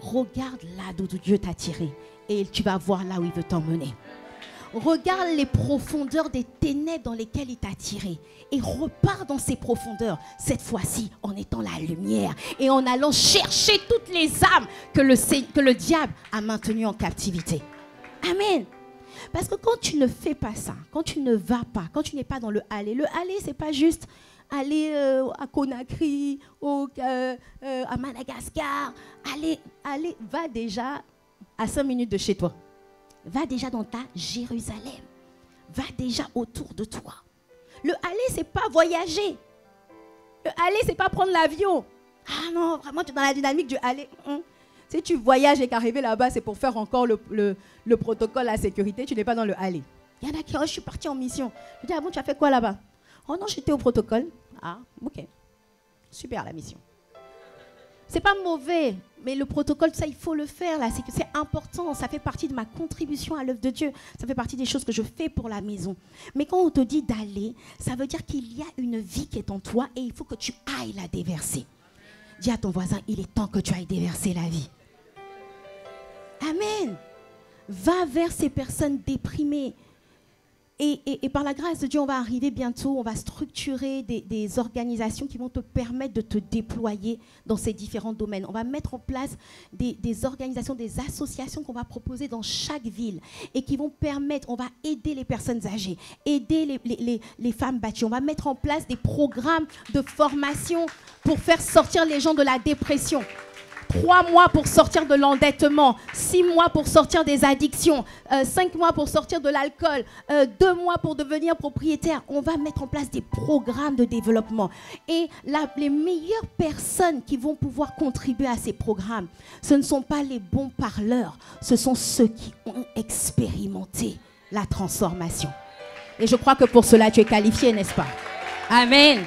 regarde là d'où Dieu t'a tiré et tu vas voir là où il veut t'emmener. Regarde les profondeurs des ténèbres dans lesquelles il t'a tiré et repars dans ces profondeurs, cette fois-ci en étant la lumière et en allant chercher toutes les âmes que le diable a maintenues en captivité. Amen. Parce que quand tu ne fais pas ça, quand tu ne vas pas, quand tu n'es pas dans le aller, c'est pas juste aller à Conakry, à Madagascar. Va déjà à 5 minutes de chez toi. Va déjà dans ta Jérusalem. Va déjà autour de toi. Le aller, c'est pas voyager. Le aller, c'est pas prendre l'avion. Ah non, vraiment, tu es dans la dynamique du aller. Si tu voyages et qu'arriver là-bas, c'est pour faire encore le protocole à sécurité, tu n'es pas dans le aller. Il y en a qui, je suis partie en mission. Je dis, ah bon, tu as fait quoi là-bas? Oh non, j'étais au protocole. Ah, ok. Super la mission. C'est pas mauvais, mais le protocole, ça, il faut le faire là. C'est important, ça fait partie de ma contribution à l'œuvre de Dieu. Ça fait partie des choses que je fais pour la maison. Mais quand on te dit d'aller, ça veut dire qu'il y a une vie qui est en toi et il faut que tu ailles la déverser. Dis à ton voisin, il est temps que tu ailles déverser la vie. Amen. Va vers ces personnes déprimées. Et par la grâce de Dieu, on va arriver bientôt, on va structurer des organisations qui vont te permettre de te déployer dans ces différents domaines. On va mettre en place des organisations, des associations qu'on va proposer dans chaque ville et qui vont permettre, on va aider les personnes âgées, aider les femmes battues. On va mettre en place des programmes de formation pour faire sortir les gens de la dépression. 3 mois pour sortir de l'endettement, 6 mois pour sortir des addictions, 5 mois pour sortir de l'alcool, 2 mois pour devenir propriétaire. On va mettre en place des programmes de développement. Et les meilleures personnes qui vont pouvoir contribuer à ces programmes, ce ne sont pas les bons parleurs, ce sont ceux qui ont expérimenté la transformation. Et je crois que pour cela, tu es qualifié, n'est-ce pas? Amen.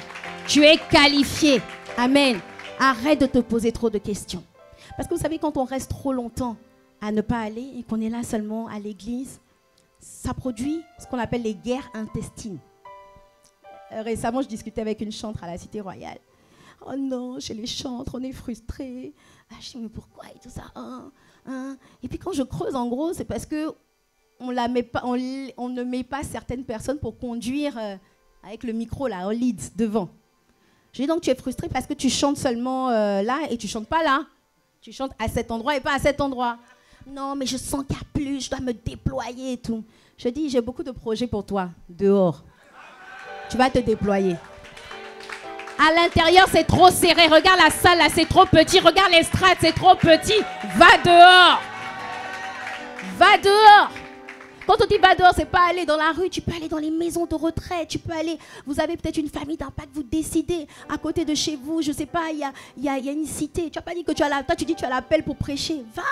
Tu es qualifié. Amen. Arrête de te poser trop de questions. Parce que vous savez, quand on reste trop longtemps à ne pas aller et qu'on est là seulement à l'église, ça produit ce qu'on appelle les guerres intestines. Récemment, je discutais avec une chantre à la Cité Royale. Oh non, chez les chantres, on est frustrés. Ah, je dis, mais pourquoi et tout ça Et puis quand je creuse, en gros, c'est parce que on ne met pas certaines personnes pour conduire avec le micro là, au lead, devant. Je dis donc tu es frustré parce que tu chantes seulement là et tu chantes pas là. Tu chantes à cet endroit et pas à cet endroit. Non, mais je sens qu'il y a plus, je dois me déployer et tout. Je dis, j'ai beaucoup de projets pour toi, dehors. Tu vas te déployer. À l'intérieur, c'est trop serré. Regarde la salle, là, c'est trop petit. Regarde l'estrade, c'est trop petit. Va dehors. Va dehors. Quand on dit va dehors, c'est pas aller dans la rue. Tu peux aller dans les maisons de retraite. Tu peux aller... Vous avez peut-être une famille d'impact. Vous décidez, à côté de chez vous, je sais pas, il y a une cité. Tu n'as pas dit que tu as la... Toi, tu dis que tu as l'appel pour prêcher. Va.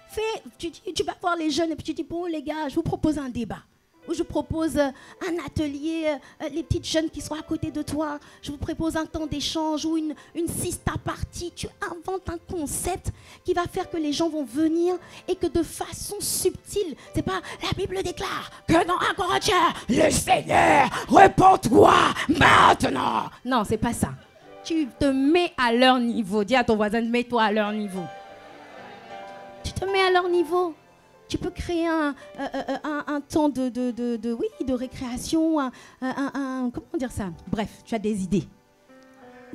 Fais. Tu vas voir les jeunes et puis tu dis, bon, les gars, je vous propose un débat. Où je propose un atelier, les petites jeunes qui sont à côté de toi. Je vous propose un temps d'échange ou une siesta party. Tu inventes un concept qui va faire que les gens vont venir et que de façon subtile, c'est pas la Bible déclare que dans 1 Corinthiens, le Seigneur, repens-toi maintenant. Non, c'est pas ça. Tu te mets à leur niveau. Dis à ton voisin, mets-toi à leur niveau. Tu te mets à leur niveau. Tu peux créer un temps de récréation, comment dire ça? Bref, tu as des idées.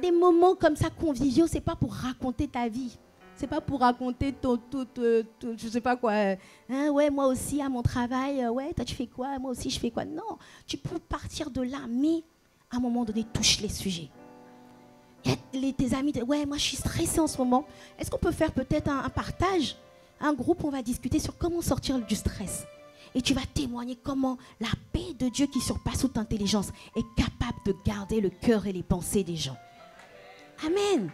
Des moments comme ça conviviaux, c'est pas pour raconter ta vie. C'est pas pour raconter je sais pas quoi. Ouais, moi aussi à mon travail, ouais, toi tu fais quoi? Moi aussi je fais quoi? Non, tu peux partir de là, mais à un moment donné, touche les sujets. Tes amis, ouais, moi je suis stressée en ce moment. Est-ce qu'on peut faire peut-être un partage? Un groupe, on va discuter sur comment sortir du stress. Et tu vas témoigner comment la paix de Dieu qui surpasse toute intelligence est capable de garder le cœur et les pensées des gens. Amen.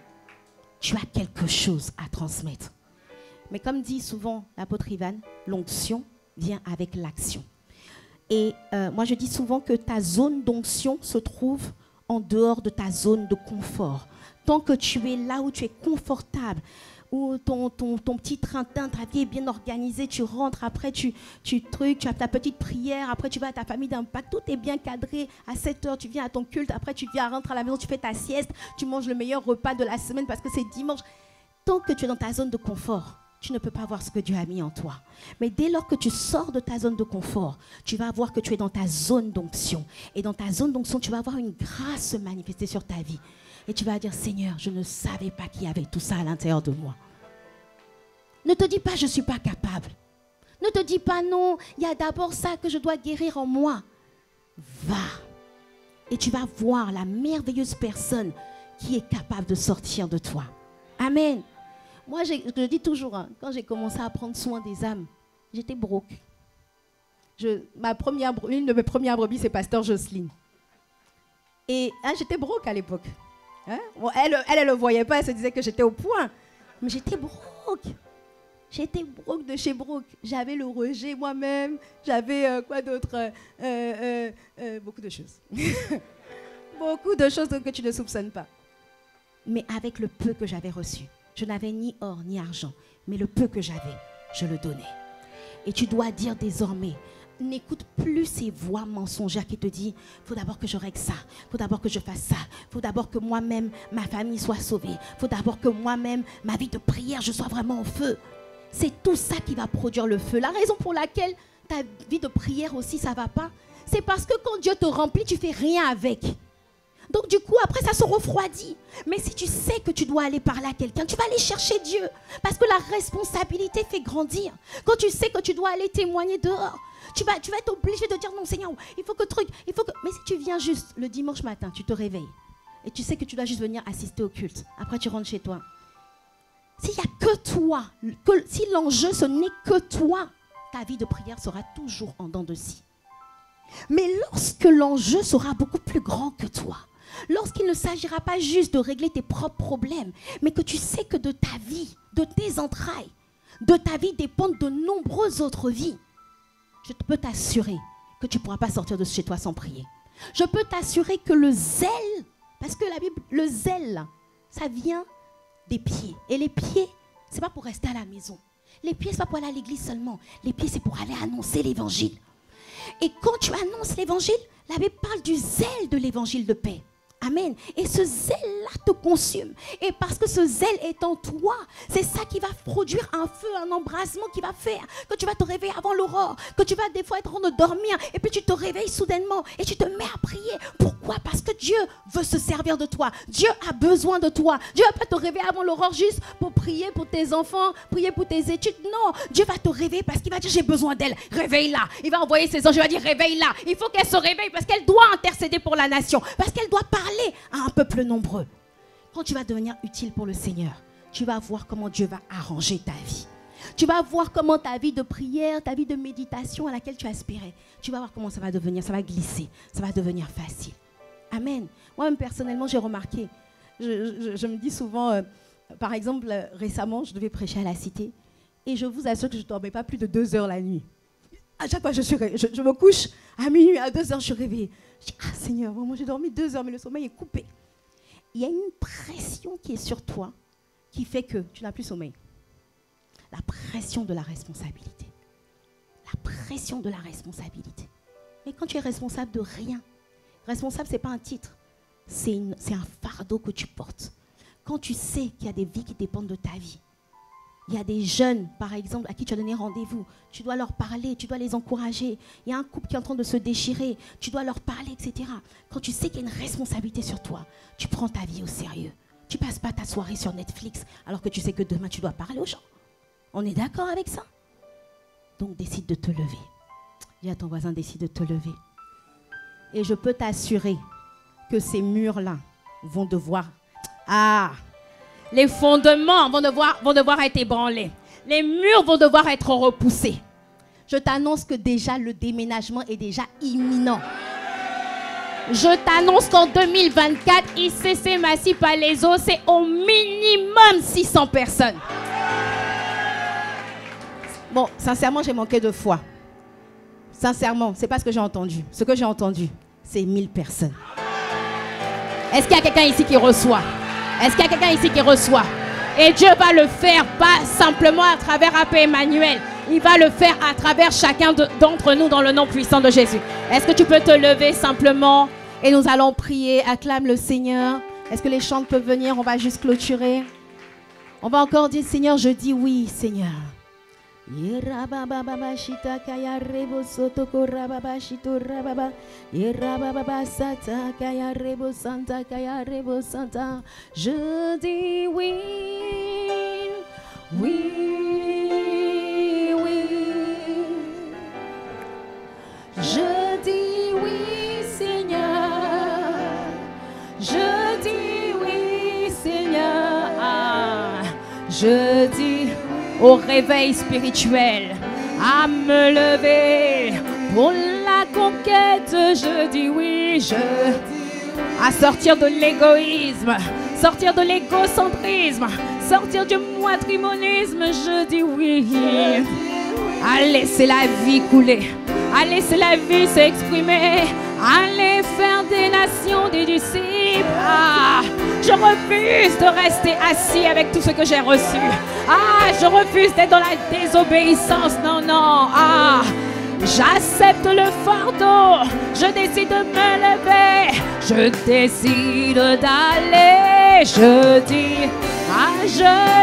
Tu as quelque chose à transmettre. Mais comme dit souvent l'apôtre Ivan, l'onction vient avec l'action. Et moi, je dis souvent que ta zone d'onction se trouve en dehors de ta zone de confort. Tant que tu es là où tu es confortable, où ton petit train-train, ta vie est bien organisée, tu rentres, après tu as ta petite prière, après tu vas à ta famille d'impact, tout est bien cadré, à 7h tu viens à ton culte, après tu viens rentrer à la maison, tu fais ta sieste, tu manges le meilleur repas de la semaine parce que c'est dimanche. Tant que tu es dans ta zone de confort, tu ne peux pas voir ce que Dieu a mis en toi. Mais dès lors que tu sors de ta zone de confort, tu vas voir que tu es dans ta zone d'onction. Et dans ta zone d'onction, tu vas avoir une grâce se manifester sur ta vie. Et tu vas dire, Seigneur, je ne savais pas qu'il y avait tout ça à l'intérieur de moi. Ne te dis pas, je ne suis pas capable. Ne te dis pas, non, il y a d'abord ça que je dois guérir en moi. Va. Et tu vas voir la merveilleuse personne qui est capable de sortir de toi. Amen. Moi, je le dis toujours, hein, quand j'ai commencé à prendre soin des âmes, j'étais broke. Une de mes premières brebis, c'est Pasteur Jocelyne. Et j'étais broke à l'époque. Hein? Bon, elle ne le voyait pas, elle se disait que j'étais au point. Mais j'étais broke. J'étais broke de chez broke. J'avais le rejet moi-même. J'avais quoi d'autre beaucoup de choses. Beaucoup de choses que tu ne soupçonnes pas. Mais avec le peu que j'avais reçu, je n'avais ni or ni argent. Mais le peu que j'avais, je le donnais. Et tu dois dire désormais, n'écoute plus ces voix mensongères qui te disent « faut d'abord que je règle ça, faut d'abord que je fasse ça, faut d'abord que moi-même, ma famille soit sauvée, faut d'abord que moi-même, ma vie de prière, je sois vraiment au feu. » C'est tout ça qui va produire le feu. La raison pour laquelle ta vie de prière aussi, ça ne va pas, c'est parce que quand Dieu te remplit, tu ne fais rien avec. Donc du coup, après, ça se refroidit. Mais si tu sais que tu dois aller parler à quelqu'un, tu vas aller chercher Dieu. Parce que la responsabilité fait grandir. Quand tu sais que tu dois aller témoigner dehors, tu vas être obligé de dire non Seigneur, il faut que... Mais si tu viens juste le dimanche matin, tu te réveilles et tu sais que tu dois juste venir assister au culte. Après, tu rentres chez toi. S'il n'y a que toi, si l'enjeu ce n'est que toi, ta vie de prière sera toujours en dents de scie. Mais lorsque l'enjeu sera beaucoup plus grand que toi, lorsqu'il ne s'agira pas juste de régler tes propres problèmes, mais que tu sais que de ta vie, de tes entrailles, de ta vie dépendent de nombreuses autres vies, je peux t'assurer que tu ne pourras pas sortir de chez toi sans prier. Je peux t'assurer que le zèle, parce que la Bible, le zèle, ça vient des pieds. Et les pieds, ce n'est pas pour rester à la maison. Les pieds, ce n'est pas pour aller à l'église seulement. Les pieds, c'est pour aller annoncer l'évangile. Et quand tu annonces l'évangile, la Bible parle du zèle de l'évangile de paix. Amen. Et ce zèle-là te consume. Et parce que ce zèle est en toi, c'est ça qui va produire un feu, un embrasement qui va faire que tu vas te réveiller avant l'aurore, que tu vas des fois être en train de dormir et puis tu te réveilles soudainement et tu te mets à prier. Pourquoi? Parce que Dieu veut se servir de toi. Dieu a besoin de toi. Dieu ne va pas te réveiller avant l'aurore juste pour prier pour tes enfants, prier pour tes études. Non, Dieu va te réveiller parce qu'il va dire j'ai besoin d'elle. Réveille-la. Il va envoyer ses anges, il va dire réveille-la. Il faut qu'elle se réveille parce qu'elle doit intercéder pour la nation, parce qu'elle doit parler à un peuple nombreux. Quand tu vas devenir utile pour le Seigneur, tu vas voir comment Dieu va arranger ta vie. Tu vas voir comment ta vie de prière, ta vie de méditation à laquelle tu aspirais, tu vas voir comment ça va devenir, ça va glisser, ça va devenir facile. Amen. Moi-même, personnellement, j'ai remarqué, je me dis souvent, par exemple, récemment, je devais prêcher à la cité et je vous assure que je ne dormais pas plus de 2 heures la nuit. À chaque fois, je me couche à minuit, à 2 heures, je suis réveillée. Je dis, ah Seigneur, moi j'ai dormi 2 heures, mais le sommeil est coupé. Il y a une pression qui est sur toi qui fait que tu n'as plus sommeil. La pression de la responsabilité. La pression de la responsabilité. Mais quand tu es responsable de rien, responsable, ce n'est pas un titre, c'est un fardeau que tu portes. Quand tu sais qu'il y a des vies qui dépendent de ta vie, il y a des jeunes, par exemple, à qui tu as donné rendez-vous. Tu dois leur parler, tu dois les encourager. Il y a un couple qui est en train de se déchirer. Tu dois leur parler, etc. Quand tu sais qu'il y a une responsabilité sur toi, tu prends ta vie au sérieux. Tu ne passes pas ta soirée sur Netflix alors que tu sais que demain, tu dois parler aux gens. On est d'accord avec ça? Donc, décide de te lever. Dis à ton voisin, décide de te lever. Et je peux t'assurer que ces murs-là vont devoir... les fondements vont devoir être ébranlés. Les murs vont devoir être repoussés. Je t'annonce que déjà le déménagement est déjà imminent. Je t'annonce qu'en 2024, ICC Massy Palaiseau, c'est au minimum 600 personnes. Bon, sincèrement, j'ai manqué de foi. Sincèrement, ce n'est pas ce que j'ai entendu. Ce que j'ai entendu, c'est 1000 personnes. Est-ce qu'il y a quelqu'un ici qui reçoit? Est-ce qu'il y a quelqu'un ici qui reçoit? Et Dieu va le faire, pas simplement à travers AP Emmanuel. Il va le faire à travers chacun d'entre nous dans le nom puissant de Jésus. Est-ce que tu peux te lever simplement? Et nous allons prier, acclame le Seigneur. Est-ce que les chants peuvent venir? On va juste clôturer. On va encore dire, Seigneur, je dis oui, Seigneur. Je dis oui, oui, oui. Je dis oui, Seigneur. Je dis oui, Seigneur. Je dis au réveil spirituel, à me lever pour la conquête, je dis oui, à sortir de l'égoïsme, sortir de l'égocentrisme, sortir du moitrimonisme, je dis oui, à laisser la vie couler, à laisser la vie s'exprimer, à faire des nations des disciples. Je refuse de rester assis avec tout ce que j'ai reçu. Je refuse d'être dans la désobéissance. Non, non. J'accepte le fardeau. Je décide de me lever. Je décide d'aller. Je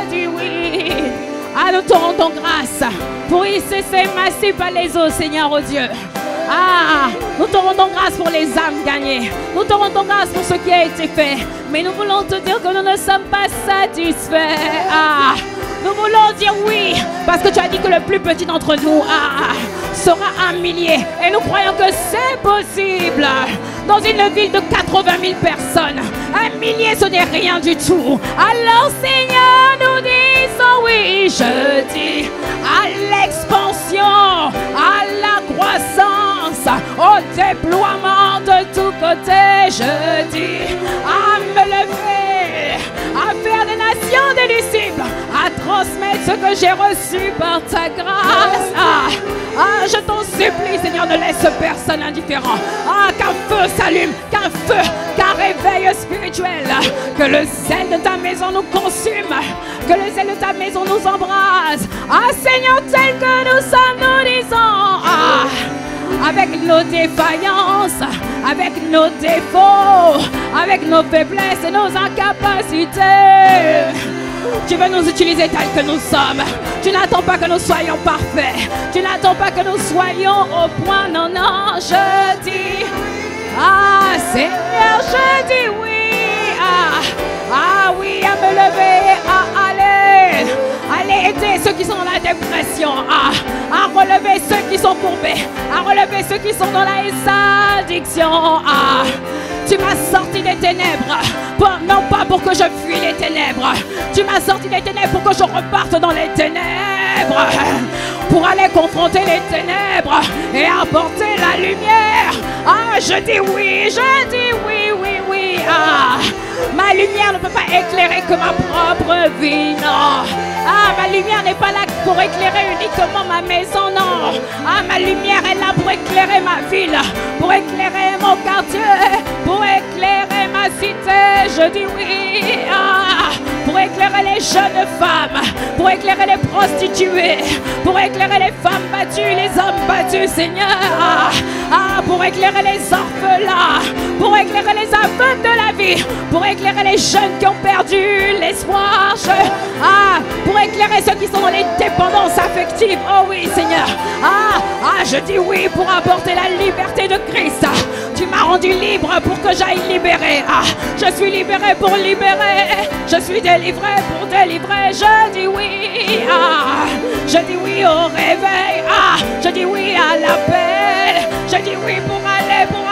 dis oui. Nous te rendons grâce pour ICC Massy Palaiseau, Seigneur, oh Dieu. Nous te rendons grâce pour les âmes gagnées. Nous te rendons grâce pour ce qui a été fait. Mais nous voulons te dire que nous ne sommes pas satisfaits. Nous voulons dire oui, parce que tu as dit que le plus petit d'entre nous sera 1 millier. Et nous croyons que c'est possible. Dans une ville de 80 000 personnes, 1 millier, ce n'est rien du tout. Alors Seigneur, nous disons oui. Je dis à l'expansion, à la croissance, au déploiement de tous côtés. Je dis à me lever, à faire des nations des disciples, à transmettre ce que j'ai reçu par ta grâce. Je t'en supplie, Seigneur, ne laisse personne indifférent. Qu'un feu s'allume, qu'un réveil spirituel. Que le zèle de ta maison nous consume. Que le zèle de ta maison nous embrase. Seigneur, tel que nous sommes, nous disons. Avec nos défaillances, avec nos défauts, avec nos faiblesses et nos incapacités. Tu veux nous utiliser tels que nous sommes. Tu n'attends pas que nous soyons parfaits. Tu n'attends pas que nous soyons au point. Non, non, je dis Seigneur, je dis oui. Oui, à me lever, à aller aider ceux qui sont dans la dépression, à relever ceux qui sont courbés, à relever ceux qui sont dans la addiction. Tu m'as sorti des ténèbres, non pas pour que je fuis les ténèbres. Tu m'as sorti des ténèbres pour que je reparte dans les ténèbres, pour aller confronter les ténèbres et apporter la lumière. Je dis oui, oui, oui. Ma lumière ne peut pas éclairer que ma propre vie, non. Ma lumière n'est pas là pour éclairer uniquement ma maison, non. Ma lumière est là pour éclairer ma ville, pour éclairer mon quartier, pour éclairer ma cité. Je dis oui, pour éclairer les jeunes femmes, pour éclairer les prostituées, pour éclairer les femmes battues, les hommes battus, Seigneur. Pour éclairer les orphelins, pour éclairer les aveugles de la vie, pour éclairer les jeunes qui ont perdu l'espoir. Pour éclairer ceux qui sont dans les dépendances affectives. Oh oui, Seigneur. Je dis oui pour apporter la liberté de Christ. Tu m'as rendu libre pour que j'aille libérer. Je suis libéré pour libérer. Je suis délivré pour délivrer. Je dis oui. Je dis oui au réveil. Je dis oui à l'appel. Je dis oui pour aller, pour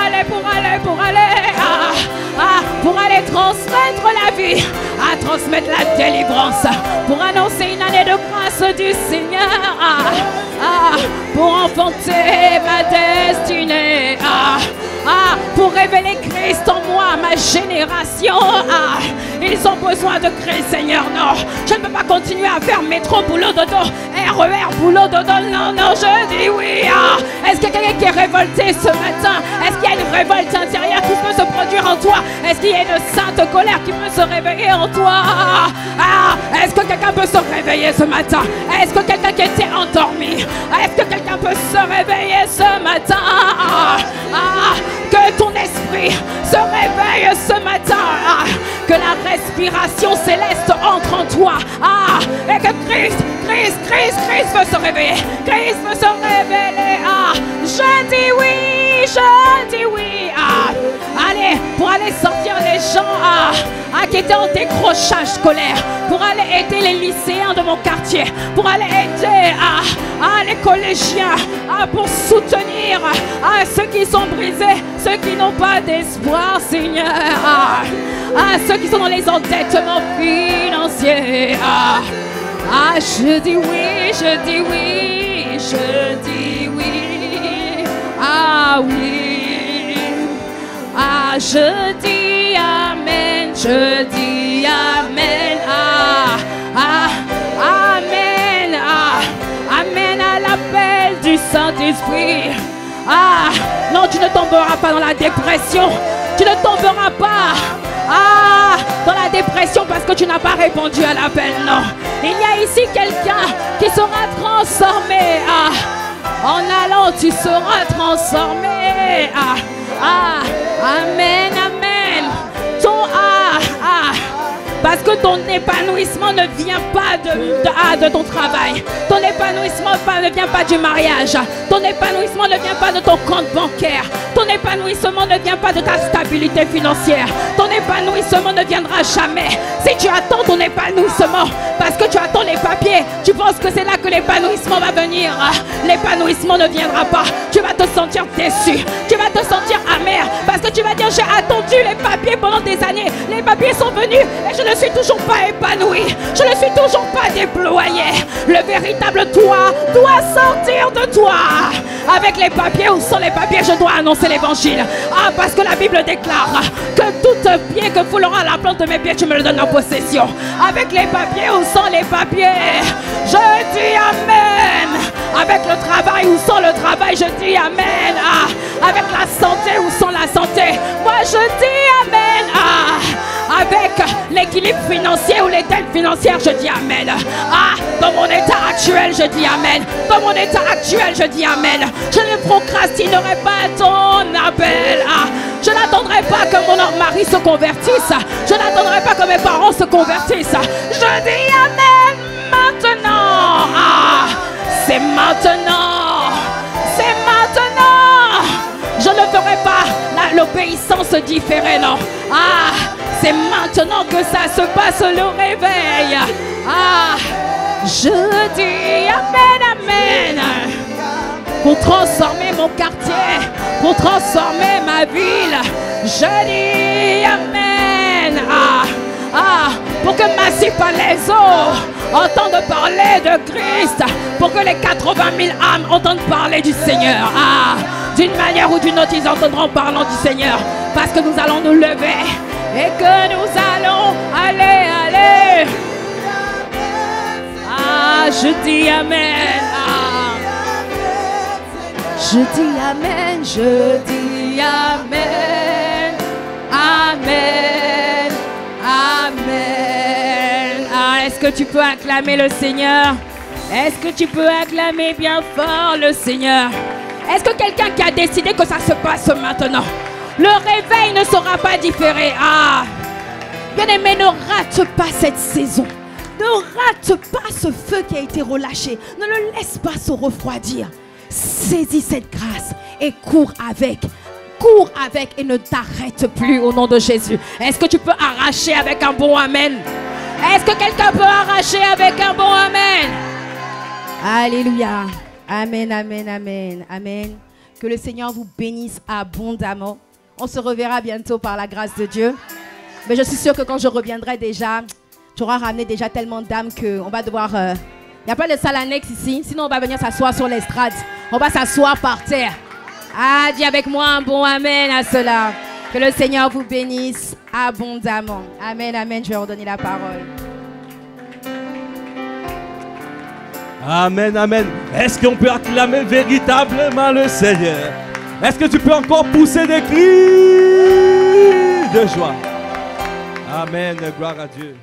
aller transmettre la vie, transmettre la délivrance, pour annoncer une année de grâce du Seigneur, pour enfanter ma destinée, pour révéler Christ en moi, ma génération. Ils ont besoin de Christ, Seigneur, non. Je ne peux pas continuer à faire métro, boulot, dodo, RER, boulot, dodo, non, non, je dis oui. Est-ce qu'il y a quelqu'un qui est révolté ce matin? Est-ce qu'il y a une révolte intérieure qui peut se produire en toi? Est-ce qu'il y a une sainte colère qui peut se réveiller en toi? Est-ce que quelqu'un peut se réveiller ce matin? Est-ce que quelqu'un qui était endormi? Est-ce que quelqu'un peut se réveiller ce matin? Que ton esprit se réveille ce matin, que la respiration céleste entre en toi, et que Christ veut se réveiller, Christ veut se révéler. Je dis oui, allez, pour aller sortir les gens qui étaient en décrochage scolaire, pour aller aider les lycéens de mon quartier, pour aller aider les collégiens, pour soutenir ceux qui sont brisés, ceux qui n'ont pas d'espoir, Seigneur, ceux qui sont dans les endettements financiers. Je dis oui, je dis oui, je dis oui. Oui. Je dis amen, je dis amen. Amen. Amen à l'appel du Saint-Esprit. Non, tu ne tomberas pas dans la dépression. Tu ne tomberas pas dans la dépression parce que tu n'as pas répondu à l'appel. Non. Il y a ici quelqu'un qui sera transformé. En allant, tu seras transformé. Amen, amen. Parce que ton épanouissement ne vient pas de ton travail. Ton épanouissement ne vient pas du mariage. Ton épanouissement ne vient pas de ton compte bancaire. Ton épanouissement ne vient pas de ta stabilité financière. Ton épanouissement ne viendra jamais. Si tu attends ton épanouissement, parce que tu attends les papiers, tu penses que c'est là que l'épanouissement va venir. L'épanouissement ne viendra pas. Tu vas te sentir déçu. Tu vas te sentir amer. Parce que tu vas dire, j'ai attendu les papiers pendant des années. Les papiers sont venus et je ne suis toujours pas épanoui. Je ne suis toujours pas déployé. Le véritable toi doit sortir de toi. Avec les papiers ou sans les papiers, je dois annoncer l'évangile. Ah, parce que la Bible déclare que tout pied que foulera la plante de mes pieds, tu me le donnes en possession. Avec les papiers ou sans les papiers, je dis amen. Avec le travail ou sans le travail, je dis amen. Ah, avec la santé ou sans la santé, moi je dis amen. Ah, avec l'équilibre financier ou les dettes financières, je dis amen. Ah, dans mon état actuel, je dis amen. Dans mon état actuel, je dis amen. Je ne procrastinerai pas ton appel. Ah, je n'attendrai pas que mon mari se convertisse. Je n'attendrai pas que mes parents se convertissent. Je dis amen maintenant. Ah, c'est maintenant. C'est maintenant. Je ne ferai pas l'obéissance différée, non. Ah, c'est maintenant que ça se passe, le réveil. Ah, je dis amen, amen. Pour transformer mon quartier, pour transformer ma ville, je dis amen. Ah, ah, pour que Massy Palaiso entende parler de Christ, pour que les 80 000 âmes entendent parler du Seigneur. Ah, d'une manière ou d'une autre, ils entendront parler du Seigneur, parce que nous allons nous lever et que nous allons aller. Ah, je dis amen. Ah, je dis amen, je dis amen. Amen. Amen. Ah, est-ce que tu peux acclamer le Seigneur? Est-ce que tu peux acclamer bien fort le Seigneur? Est-ce que quelqu'un qui a décidé que ça se passe maintenant? Le réveil ne sera pas différé. Ah, bien-aimé, ne rate pas cette saison. Ne rate pas ce feu qui a été relâché. Ne le laisse pas se refroidir. Saisis cette grâce et cours avec. Cours avec et ne t'arrête plus au nom de Jésus. Est-ce que tu peux arracher avec un bon amen? Est-ce que quelqu'un peut arracher avec un bon amen? Alléluia. Amen, amen, amen, amen. Que le Seigneur vous bénisse abondamment. On se reverra bientôt par la grâce de Dieu. Mais je suis sûre que quand je reviendrai déjà, tu auras ramené déjà tellement d'âmes qu'on va devoir... Il n'y a pas de salle annexe ici. Sinon, on va venir s'asseoir sur l'estrade. On va s'asseoir par terre. Ah, dis avec moi un bon amen à cela. Que le Seigneur vous bénisse abondamment. Amen, amen. Je vais redonner la parole. Amen, amen. Est-ce qu'on peut acclamer véritablement le Seigneur? Est-ce que tu peux encore pousser des cris de joie? Amen, gloire à Dieu.